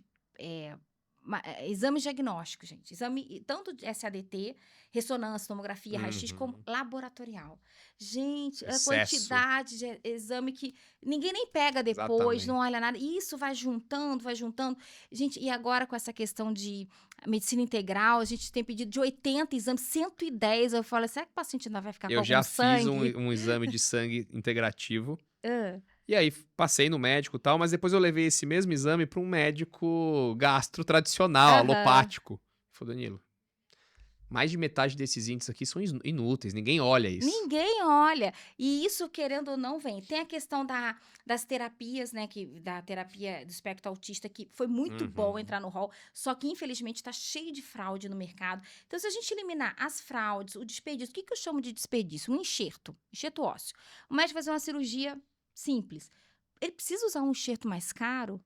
Exames diagnósticos, gente. Exame tanto de SADT, ressonância, tomografia, raio-x, como Uhum. laboratorial. Gente, a Excesso. quantidade de exame que ninguém nem pega depois, não Exatamente. olha nada. E isso vai juntando, vai juntando. Gente, e agora com essa questão de medicina integral, a gente tem pedido de 80 exames, 110. Eu falo, será que o paciente ainda vai ficar com Eu algum já fiz sangue? um exame de sangue integrativo. Hã. E aí passei no médico e tal, mas depois eu levei esse mesmo exame para um médico gastro tradicional, Aham. alopático. Ele falou, Danilo, mais de metade desses índices aqui são inúteis, ninguém olha isso. Ninguém olha. E isso, querendo ou não, vem. Tem a questão das terapias, né? Da terapia do espectro autista, que foi muito bom Uhum. entrar no hall, só que, infelizmente, está cheio de fraude no mercado. Então, se a gente eliminar as fraudes, o desperdício, o que eu chamo de desperdício? Um enxerto ósseo. O médico vai fazer uma cirurgia simples. Ele precisa usar um enxerto mais caro?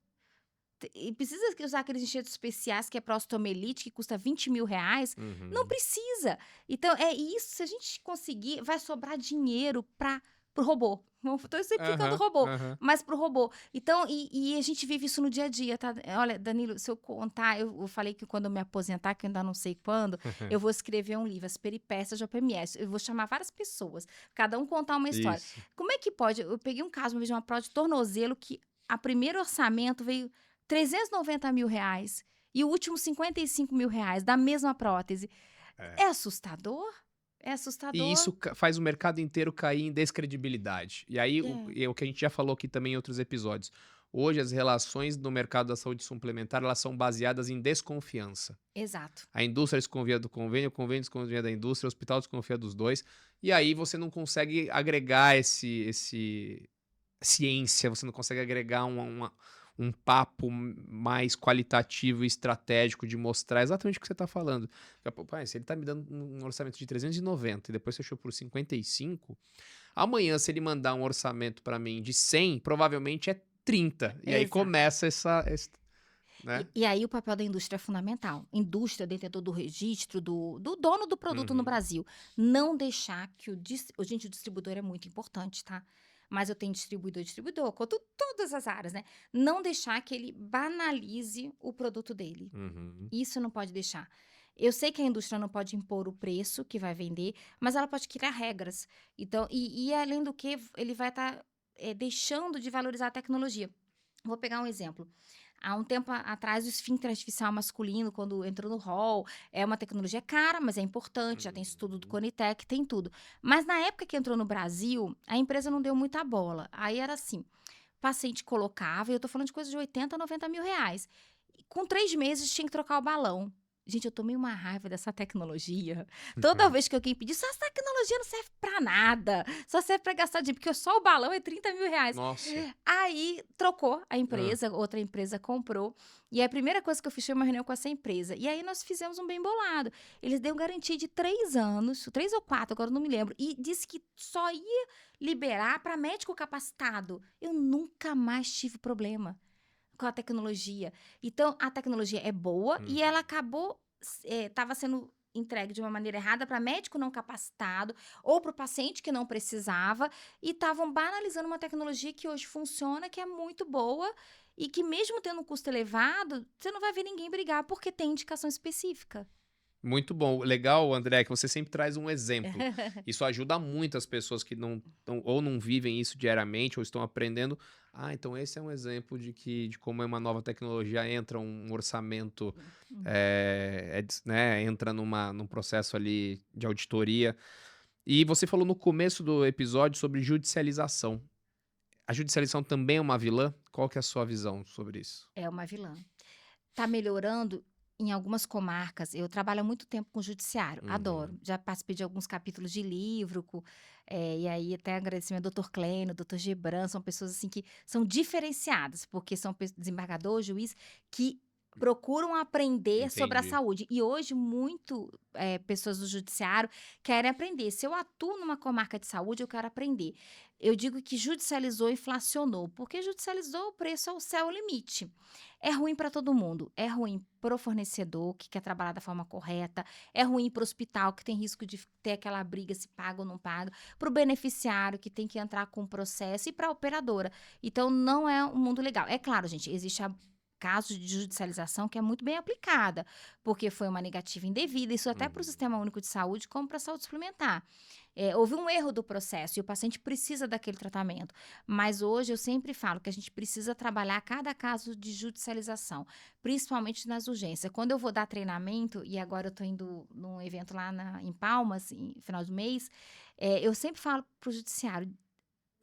E precisa usar aqueles enxertos especiais que é para osteomielite, que custa R$ 20.000? Não Uhum. precisa. Então, é isso. Se a gente conseguir, vai sobrar dinheiro pro robô. Estou simplificando o Aham, robô, aham. mas pro robô. Então, e a gente vive isso no dia a dia, tá? Olha, Danilo, se eu contar, eu falei que quando eu me aposentar, que eu ainda não sei quando, eu vou escrever um livro, As Peripécias de OPMS. Eu vou chamar várias pessoas, cada um contar uma história. Isso. Como é que pode? Eu peguei um caso, uma vez, de uma prova de tornozelo, que a primeiro orçamento veio R$ 390.000 e o último R$ 55.000 da mesma prótese. É É. assustador? É E assustador. isso faz o mercado inteiro cair em descredibilidade. E aí, É, o que a gente já falou aqui também em outros episódios. Hoje, as relações no mercado da saúde suplementar, elas são baseadas em desconfiança. exato. A indústria desconfia do convênio, o convênio desconfia da indústria, o hospital desconfia dos dois. E aí você não consegue agregar esse ciência, você não consegue agregar um papo mais qualitativo e estratégico de mostrar exatamente o que você está falando. Pai, se ele está me dando um orçamento de 390 e depois fechou por 55, amanhã, se ele mandar um orçamento para mim de 100, provavelmente é 30. E aí Exato. começa né? E aí o papel da indústria é fundamental. Indústria, detentor do registro, do dono do produto no Uhum. Brasil. Não deixar que gente, o distribuidor é muito importante, tá? Mas eu tenho distribuidor, conto todas as áreas, né? Não deixar que ele banalize o produto dele. Uhum. Isso não pode deixar. Eu sei que a indústria não pode impor o preço que vai vender, mas ela pode criar regras. Então, além do que, ele vai estar deixando de valorizar a tecnologia. Vou pegar um exemplo. Há um tempo atrás, o esfíncter artificial masculino, quando entrou no hall, é uma tecnologia cara, mas é importante, já tem estudo do Uhum. Conitec, tem tudo. Mas na época que entrou no Brasil, a empresa não deu muita bola. Aí era assim, o paciente colocava, e eu tô falando de coisa de 80, R$ 90.000. Com 3 meses tinha que trocar o balão. Gente, eu tomei uma raiva dessa tecnologia. Toda vez que alguém pedir, essa tecnologia não serve pra nada. Só serve pra gastar dinheiro, porque só o balão é R$ 30.000. Nossa. Aí trocou a Ah, empresa, outra empresa comprou. E a primeira coisa que eu fiz foi uma reunião com essa empresa. E aí nós fizemos um bem bolado. Eles deu garantia de 3 anos, 3 ou 4, agora eu não me lembro. E disse que só ia liberar para médico capacitado. Eu nunca mais tive problema com a tecnologia. Então, a tecnologia é boa e ela uhum. acabou, estava sendo entregue de uma maneira errada para médico não capacitado ou para o paciente que não precisava e estavam banalizando uma tecnologia que hoje funciona, que é muito boa e que mesmo tendo um custo elevado, você não vai ver ninguém brigar porque tem indicação específica. Muito bom. Legal, André, que você sempre traz um exemplo. Isso ajuda muito as pessoas que ou não vivem isso diariamente ou estão aprendendo. Ah, então esse é um exemplo de como é uma nova tecnologia entra um orçamento, Uhum. né, entra num processo ali de auditoria. E você falou no começo do episódio sobre judicialização. A judicialização também é uma vilã? Qual que é a sua visão sobre isso? É uma vilã. Tá melhorando em algumas comarcas. Eu trabalho há muito tempo com judiciário, Uhum. adoro. Já participei de alguns capítulos de livro, e aí até agradecimento ao doutor Kleno, ao doutor Gebran, são pessoas assim que são diferenciadas, porque são desembargador, juiz, que procuram aprender sobre a Entendi. saúde. E hoje, muito pessoas do judiciário querem aprender. Se eu atuo numa comarca de saúde, eu quero aprender. Eu digo que judicializou, inflacionou, porque judicializou o preço ao céu limite. É ruim para todo mundo. É ruim para o fornecedor, que quer trabalhar da forma correta. É ruim para o hospital, que tem risco de ter aquela briga se paga ou não paga. Para o beneficiário, que tem que entrar com o processo. E para a operadora. Então, não é um mundo legal. É claro, gente, existe casos de judicialização que é muito bem aplicada, porque foi uma negativa indevida, isso até para o Uhum. Sistema Único de Saúde, como para a saúde suplementar. Houve um erro do processo e o paciente precisa daquele tratamento. Mas hoje eu sempre falo que a gente precisa trabalhar cada caso de judicialização, principalmente nas urgências. Quando eu vou dar treinamento, e agora eu estou indo num evento lá em Palmas, em final do mês, eu sempre falo para o judiciário,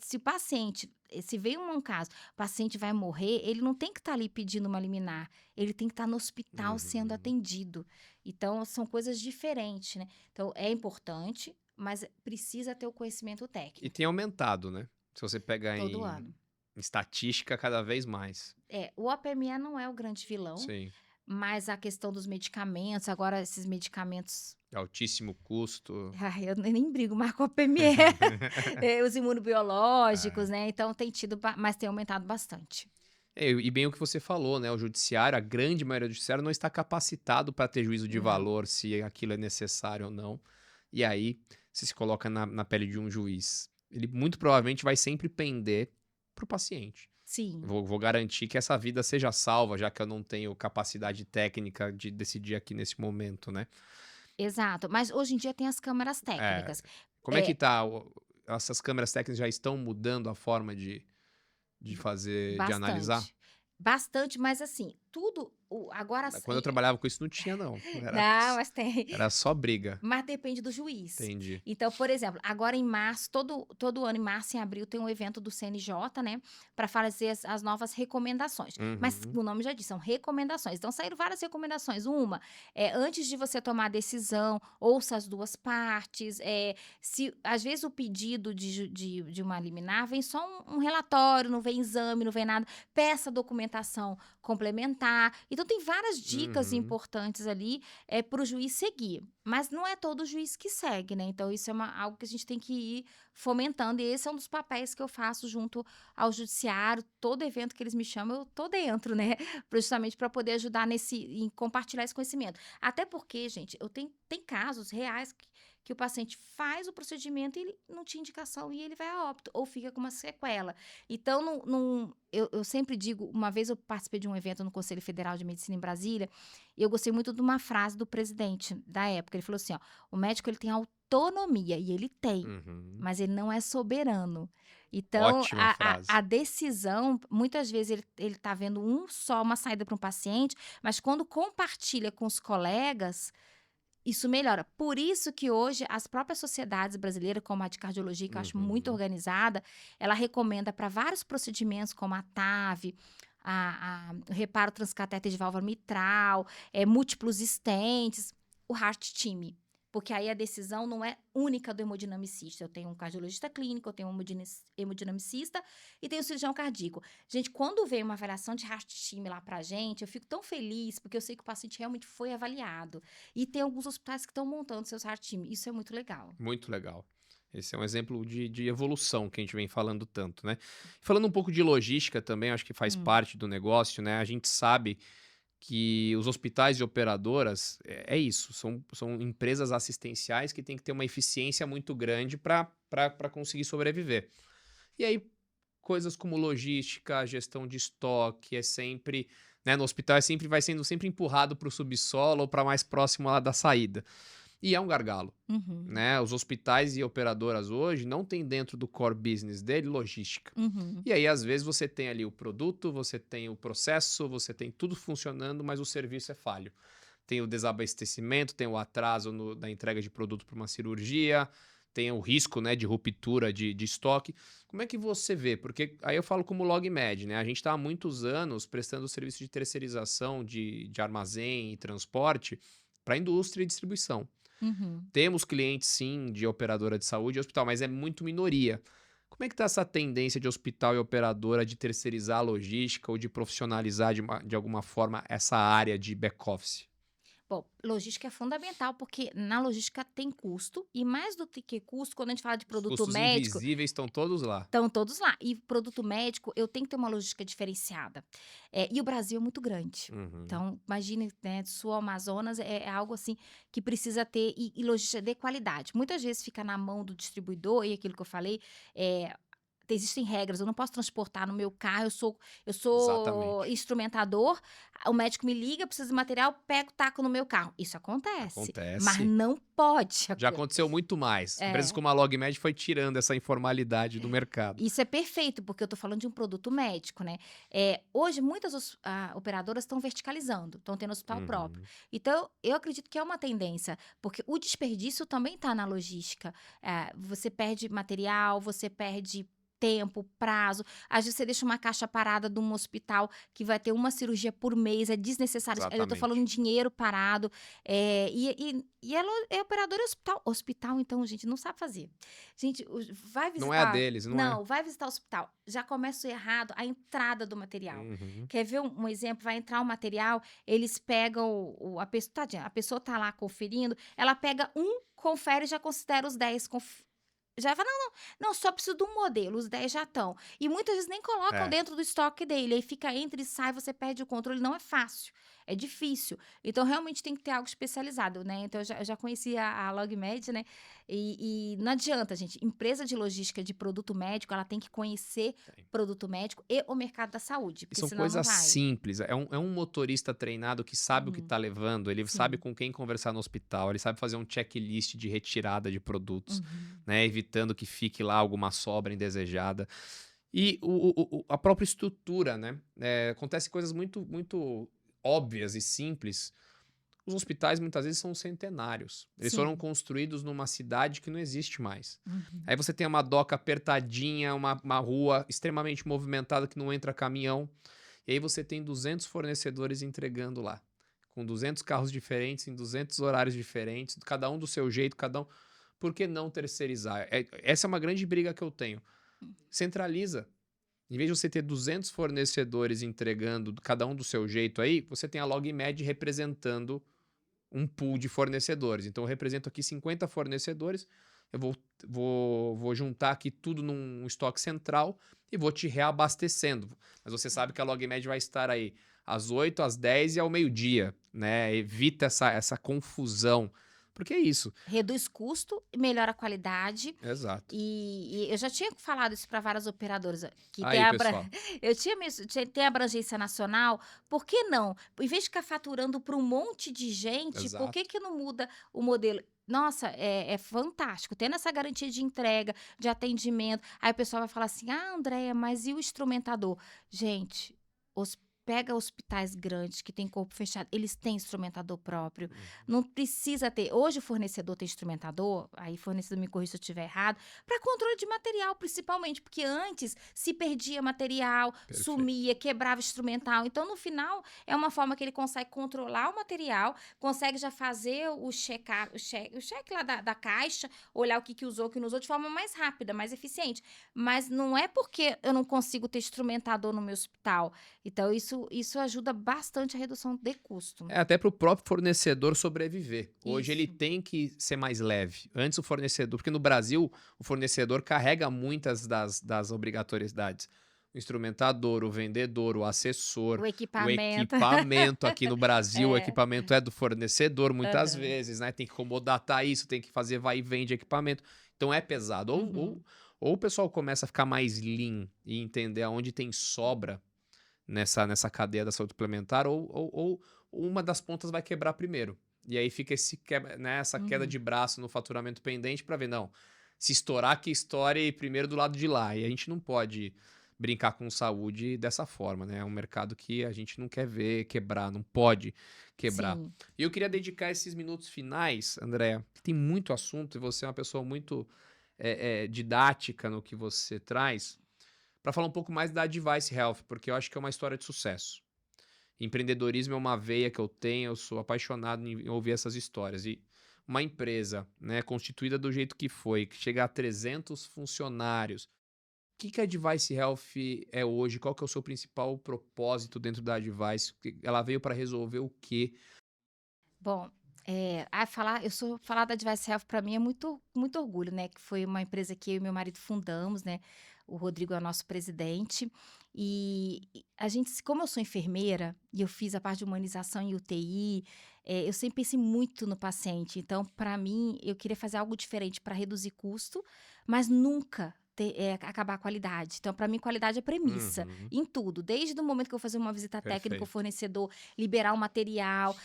se o paciente, se veio um caso, o paciente vai morrer, ele não tem que estar ali pedindo uma liminar, ele tem que estar no hospital sendo Uhum. atendido. Então, são coisas diferentes, né? Então, é importante, mas precisa ter o conhecimento E técnico, tem aumentado, né? Se você pegar todo em ano. estatística, cada vez mais. O OPME não é o grande vilão, Sim. mas a questão dos medicamentos, agora esses medicamentos. Altíssimo custo. Ai, eu nem brigo mais com o OPME, os imunobiológicos, É. né? Então tem tido, mas tem aumentado bastante. E bem o que você falou, né? O judiciário, a grande maioria do judiciário não está capacitado para ter juízo de Não. valor, se aquilo é necessário ou não. E aí, você se coloca na pele de um juiz. Ele muito provavelmente vai sempre pender para o paciente. Sim. Vou garantir que essa vida seja salva, já que eu não tenho capacidade técnica de decidir aqui nesse momento, né? Exato, mas hoje em dia tem as câmaras É, técnicas. como é que É, tá? Essas câmeras técnicas já estão mudando a forma de fazer, de analisar? bastante. Bastante, mas assim, tudo agora Quando eu trabalhava com isso não tinha não, não, mas tem. era só briga. Mas depende do juiz. Entendi. Então, por exemplo, agora em março, todo ano, em março e abril, tem um evento do CNJ, né? Para fazer as novas recomendações. Mas Uhum. o nome já diz, são recomendações. Então, saíram várias recomendações. Uma, antes de você tomar a decisão, ouça as duas partes. Se às vezes o pedido de uma liminar vem só um relatório, não vem exame, não vem nada. Peça documentação complementar. Então, tem várias dicas Uhum. importantes ali para o juiz seguir. Mas não é todo juiz que segue, né? Então, isso é algo que a gente tem que ir fomentando. E esse é um dos papéis que eu faço junto ao judiciário. Todo evento que eles me chamam, eu tô dentro, né? Justamente para poder ajudar em compartilhar esse conhecimento. Até porque, gente, tem casos reais que o paciente faz o procedimento e ele não tinha indicação e ele vai a óbito, ou fica com uma sequela. Então, eu sempre digo, uma vez eu participei de um evento no Conselho Federal de Medicina em Brasília, e eu gostei muito de uma frase do presidente da época. Ele falou assim, ó, o médico ele tem autonomia, e ele tem, Uhum. mas ele não é soberano. Então, Ótima a frase. decisão, muitas vezes ele tá vendo só uma saída para um paciente, mas quando compartilha com os colegas, isso melhora. Por isso que hoje as próprias sociedades brasileiras, como a de cardiologia, que eu acho muito Uhum. organizada, ela recomenda para vários procedimentos, como a TAV, o reparo transcatéter de válvula mitral, múltiplos stents, o Heart Team. Porque aí a decisão não é única do hemodinamicista. Eu tenho um cardiologista clínico, eu tenho um hemodinamicista e tenho um cirurgião cardíaco. Gente, quando vem uma avaliação de Heart Team lá pra gente, eu fico tão feliz, porque eu sei que o paciente realmente foi avaliado. E tem alguns hospitais que estão montando seus Heart Team. Isso é muito legal. Muito legal. Esse é um exemplo de evolução que a gente vem falando tanto, né? Falando um pouco de logística também, acho que faz parte do negócio, né? A gente sabe que os hospitais e operadoras, é isso, são empresas assistenciais que têm que ter uma eficiência muito grande para conseguir sobreviver. E aí, coisas como logística, gestão de estoque, é sempre, né, no hospital vai sendo sempre empurrado para o subsolo ou para mais próximo lá da saída. E é um gargalo, Uhum. né? Os hospitais e operadoras hoje não têm dentro do core business dele logística. Uhum. E aí, às vezes, você tem ali o produto, você tem o processo, você tem tudo funcionando, mas o serviço é falho. Tem o desabastecimento, tem o atraso da entrega de produto para uma cirurgia, tem o risco, né, de ruptura de estoque. Como é que você vê? Porque aí eu falo como LogMed, né? A gente está há muitos anos prestando serviço de terceirização de armazém e transporte para a indústria e distribuição. Uhum. Temos clientes, sim, de operadora de saúde e hospital, mas é muito minoria. Como é que está essa tendência de hospital e operadora de terceirizar a logística ou de profissionalizar de alguma forma essa área de back-office? Bom, logística é fundamental, porque na logística tem custo, e mais do que custo, quando a gente fala de Os produto custos médico, invisíveis estão todos lá. estão todos lá. E produto médico, eu tenho que ter uma logística diferenciada. E o Brasil é muito grande. Uhum. Então, imagine, né, sul ao Amazonas é algo assim que precisa ter, e logística de qualidade. Muitas vezes fica na mão do distribuidor, e aquilo que eu falei, existem regras, eu não posso transportar no meu carro, eu sou Exatamente. instrumentador, o médico me liga, precisa de material, pego, taco no meu carro. Isso acontece, mas Acontece. não pode. Já aconteceu muito mais. Empresas É. como a LogMed foi tirando essa informalidade do mercado. Isso é perfeito, porque eu estou falando de um produto médico, né? Hoje, muitas operadoras estão verticalizando, estão tendo hospital próprio. Uhum. Então, eu acredito que é uma tendência, porque o desperdício também está na logística. Você perde material, você perde tempo, prazo. Às vezes você deixa uma caixa parada de um hospital que vai ter uma cirurgia por mês, é desnecessário. Eu estou falando em Exatamente. dinheiro parado. É operador e hospital. Hospital, então, gente, não sabe fazer. Gente, vai Não é a visitar. deles, não é? Não, vai visitar o hospital. Já começa errado a entrada do material. Uhum. Quer ver um exemplo? Vai entrar o material, eles pegam a pessoa, tadinha, a pessoa tá lá conferindo, ela pega confere e já considera os 10. Já fala, não, só preciso de um modelo, os 10 já estão. E muitas vezes nem colocam É. dentro do estoque dele, aí fica entra e sai, você perde o controle, não é fácil, é difícil. Então, realmente tem que ter algo especializado, né? Então, eu já conheci a LogMed, né? E não adianta, gente, empresa de logística de produto médico, ela tem que conhecer Tem. produto médico e o mercado da saúde, E porque são senão não coisas vai. simples. É um motorista treinado que sabe o que Uhum, está levando, ele sabe sim. com quem conversar no hospital, ele sabe fazer um checklist de retirada de produtos, Uhum, né? Evitando que fique lá alguma sobra indesejada. E a própria estrutura, né? Acontece coisas muito, muito óbvias e simples. Os hospitais muitas vezes são centenários. Eles foram sim. construídos numa cidade que não existe mais. Uhum. Aí você tem uma doca apertadinha, uma rua extremamente movimentada que não entra caminhão. E aí você tem 200 fornecedores entregando lá. Com 200 carros diferentes, em 200 horários diferentes, cada um do seu jeito, cada um. Por que não terceirizar? Essa é uma grande briga que eu tenho. Centraliza. Em vez de você ter 200 fornecedores entregando cada um do seu jeito aí, você tem a LogMed representando um pool de fornecedores. Então, eu represento aqui 50 fornecedores, eu vou juntar aqui tudo num estoque central e vou te reabastecendo. Mas você sabe que a LogMed vai estar aí às 8, às 10 e ao meio-dia, né? Evita essa confusão. Porque é isso. Reduz custo, melhora a qualidade. Exato. E eu já tinha falado isso para várias operadoras, que tem Aí, pessoal. eu tem abrangência nacional, por que não? Em vez de ficar faturando para um monte de gente, por que Exato. que não muda o modelo? Nossa, é fantástico, tendo essa garantia de entrega, de atendimento. Aí o pessoal vai falar assim: ah, Andréia, mas e o instrumentador? Gente, pega hospitais grandes que tem corpo fechado, eles têm instrumentador próprio. Uhum. Não precisa ter. Hoje o fornecedor tem instrumentador, aí fornecedor me corrija se eu estiver errado, para controle de material, principalmente, porque antes se perdia material, Perfeito. sumia, quebrava instrumental. Então, no final, é uma forma que ele consegue controlar o material, consegue já fazer o check lá da caixa, olhar o que usou, o que não usou, de forma mais rápida, mais eficiente. Mas não é porque eu não consigo ter instrumentador no meu hospital. Então, isso ajuda bastante a redução de custo. É até para o próprio fornecedor sobreviver. Hoje ele Isso. tem que ser mais leve. Antes o fornecedor, porque no Brasil o fornecedor carrega muitas das obrigatoriedades. O instrumentador, o vendedor, o assessor, O o equipamento. equipamento aqui no Brasil, o É. equipamento é do fornecedor muitas Aham. vezes, né? Tem que comodatar isso, tem que fazer vai e vem de equipamento. Então é pesado. Uhum. Ou o pessoal começa a ficar mais lean e entender aonde tem sobra nessa cadeia da saúde suplementar, ou uma das pontas vai quebrar primeiro. E aí fica essa queda Uhum. de braço no faturamento pendente para ver, não, se estourar, que estoure primeiro do lado de lá. E a gente não pode brincar com saúde dessa forma, né? É um mercado que a gente não quer ver quebrar, não pode quebrar. Sim. E eu queria dedicar esses minutos finais, Andréa, que tem muito assunto e você é uma pessoa muito didática no que você traz, para falar um pouco mais da Advice Health, porque eu acho que é uma história de sucesso. Empreendedorismo é uma veia que eu tenho, eu sou apaixonado em ouvir essas histórias. E uma empresa, né, constituída do jeito que foi, que chega a 300 funcionários. O que a Advice Health é hoje? Qual que é o seu principal propósito dentro da Advice? Ela veio para resolver o quê? Bom, falar da Advice Health para mim é muito, muito orgulho, né? Que foi uma empresa que eu e meu marido fundamos, né? O Rodrigo é o nosso presidente. E a gente, como eu sou enfermeira e eu fiz a parte de humanização em UTI, eu sempre pensei muito no paciente. Então, para mim, eu queria fazer algo diferente para reduzir custo, mas nunca acabar a qualidade. Então, para mim, qualidade é premissa Uhum, em tudo. Desde o momento que eu vou fazer uma visita técnica, o perfeito. fornecedor liberar o material,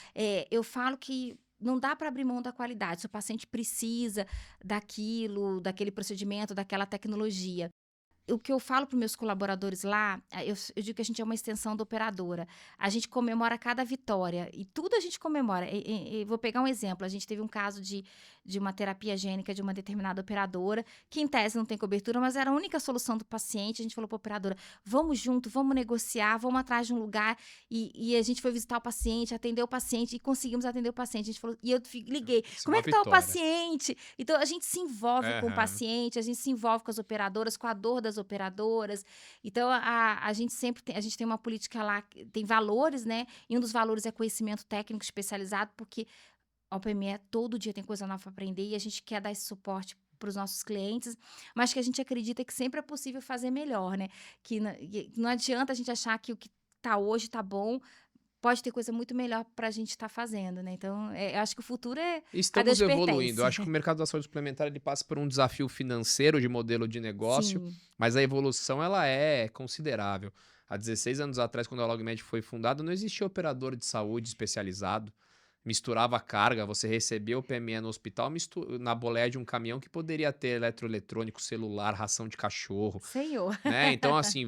eu falo que não dá para abrir mão da qualidade. Se o paciente precisa daquilo, daquele procedimento, daquela tecnologia. O que eu falo para os meus colaboradores lá, eu digo que a gente é uma extensão da operadora. A gente comemora cada vitória e tudo a gente comemora. Vou pegar um exemplo. A gente teve um caso de uma terapia gênica de uma determinada operadora, que em tese não tem cobertura, mas era a única solução do paciente. A gente falou para a operadora: vamos junto, vamos negociar, vamos atrás de um lugar. E a gente foi visitar o paciente, atender o paciente e conseguimos atender o paciente. A gente falou, e eu liguei: Isso é como uma é que está o vitória. paciente? Então a gente se envolve com o Aham. paciente, a gente se envolve com as operadoras, com a dor das operadoras. Então, a gente sempre tem, a gente tem uma política lá, tem valores, né? E um dos valores é conhecimento técnico especializado, porque a OPME todo dia tem coisa nova para aprender e a gente quer dar esse suporte para os nossos clientes, mas que a gente acredita que sempre é possível fazer melhor, né? Que não adianta a gente achar que o que tá hoje tá bom, pode ter coisa muito melhor para a gente estar fazendo, né? Então, eu acho que o futuro a Deus Estamos evoluindo. Eu pertence. acho que o mercado da saúde suplementar ele passa por um desafio financeiro de modelo de negócio, Sim. mas a evolução ela é considerável. Há 16 anos atrás, quando a LogMed foi fundada, não existia operador de saúde especializado. Misturava carga, você recebia o PME no hospital na boleia de um caminhão que poderia ter eletroeletrônico, celular, ração de cachorro, Senhor. né? Então, assim,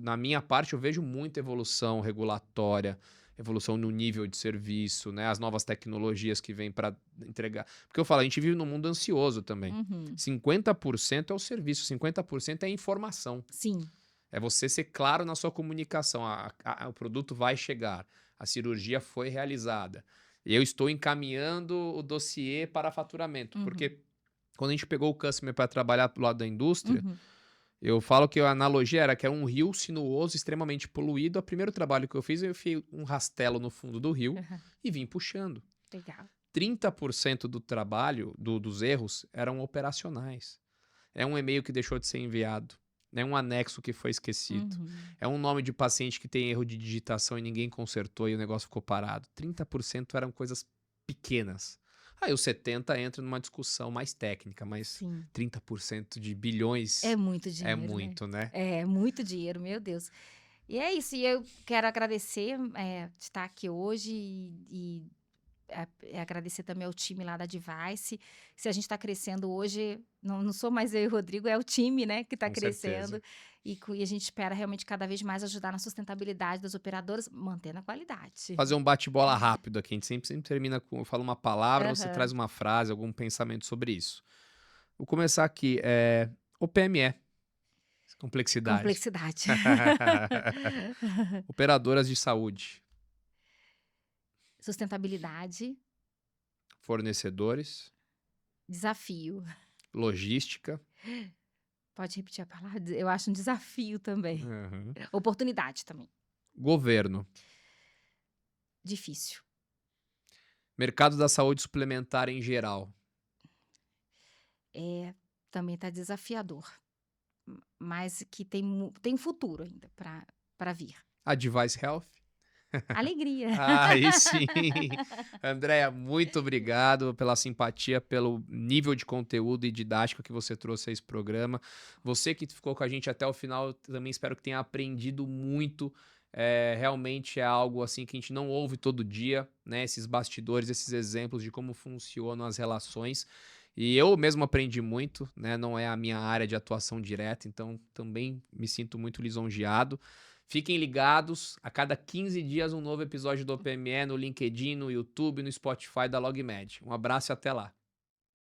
na minha parte, eu vejo muita evolução regulatória, evolução no nível de serviço, né? As novas tecnologias que vêm para entregar. Porque eu falo, a gente vive num mundo ansioso também. Uhum. 50% é o serviço, 50% é a informação. Sim. É você ser claro na sua comunicação. O produto vai chegar, a cirurgia foi realizada. Eu estou encaminhando o dossiê para faturamento, Uhum. porque quando a gente pegou o customer para trabalhar pro lado da indústria, Uhum. eu falo que a analogia era que era um rio sinuoso, extremamente poluído. O primeiro trabalho que eu fiz, eu enfiei um rastelo no fundo do rio Aham. e vim puxando. Legal. 30% do trabalho, dos erros, eram operacionais. É um e-mail que deixou de ser enviado. É um anexo que foi esquecido. Uhum. É um nome de paciente que tem erro de digitação e ninguém consertou e o negócio ficou parado. 30% eram coisas pequenas. Aí os 70% entra numa discussão mais técnica, mas Sim. 30% de É bilhões muito é dinheiro, né? muito, né? É muito dinheiro, meu Deus. E é isso. E eu quero agradecer, de estar aqui hoje e agradecer também ao time lá da Device. Se a gente está crescendo hoje, não sou mais eu e o Rodrigo, é o time, né, que está Com certeza. crescendo. E a gente espera realmente cada vez mais ajudar na sustentabilidade das operadoras, mantendo a qualidade. Fazer um bate-bola rápido aqui. A gente sempre termina com. Eu falo uma palavra, você Aham. traz uma frase, algum pensamento sobre isso. Vou começar aqui. O PME. Complexidade. Complexidade. Operadoras de saúde. Sustentabilidade, Fornecedores. desafio. Logística. Pode repetir a palavra? Eu acho um desafio também. Uhum. Oportunidade também. Governo. Difícil. Mercado da saúde suplementar em geral. Também está desafiador. Mas que tem futuro ainda para vir. A Device Health. Alegria. Aí sim. Andréia, muito obrigado pela simpatia, pelo nível de conteúdo e didático que você trouxe a esse programa. Você que ficou com a gente até o final, eu também espero que tenha aprendido muito. Realmente é algo assim que a gente não ouve todo dia, né? Esses bastidores, esses exemplos de como funcionam as relações. E eu mesmo aprendi muito, né? Não é a minha área de atuação direta, então também me sinto muito lisonjeado. Fiquem ligados, a cada 15 dias um novo episódio do OPME no LinkedIn, no YouTube, no Spotify da LogMed. Um abraço e até lá.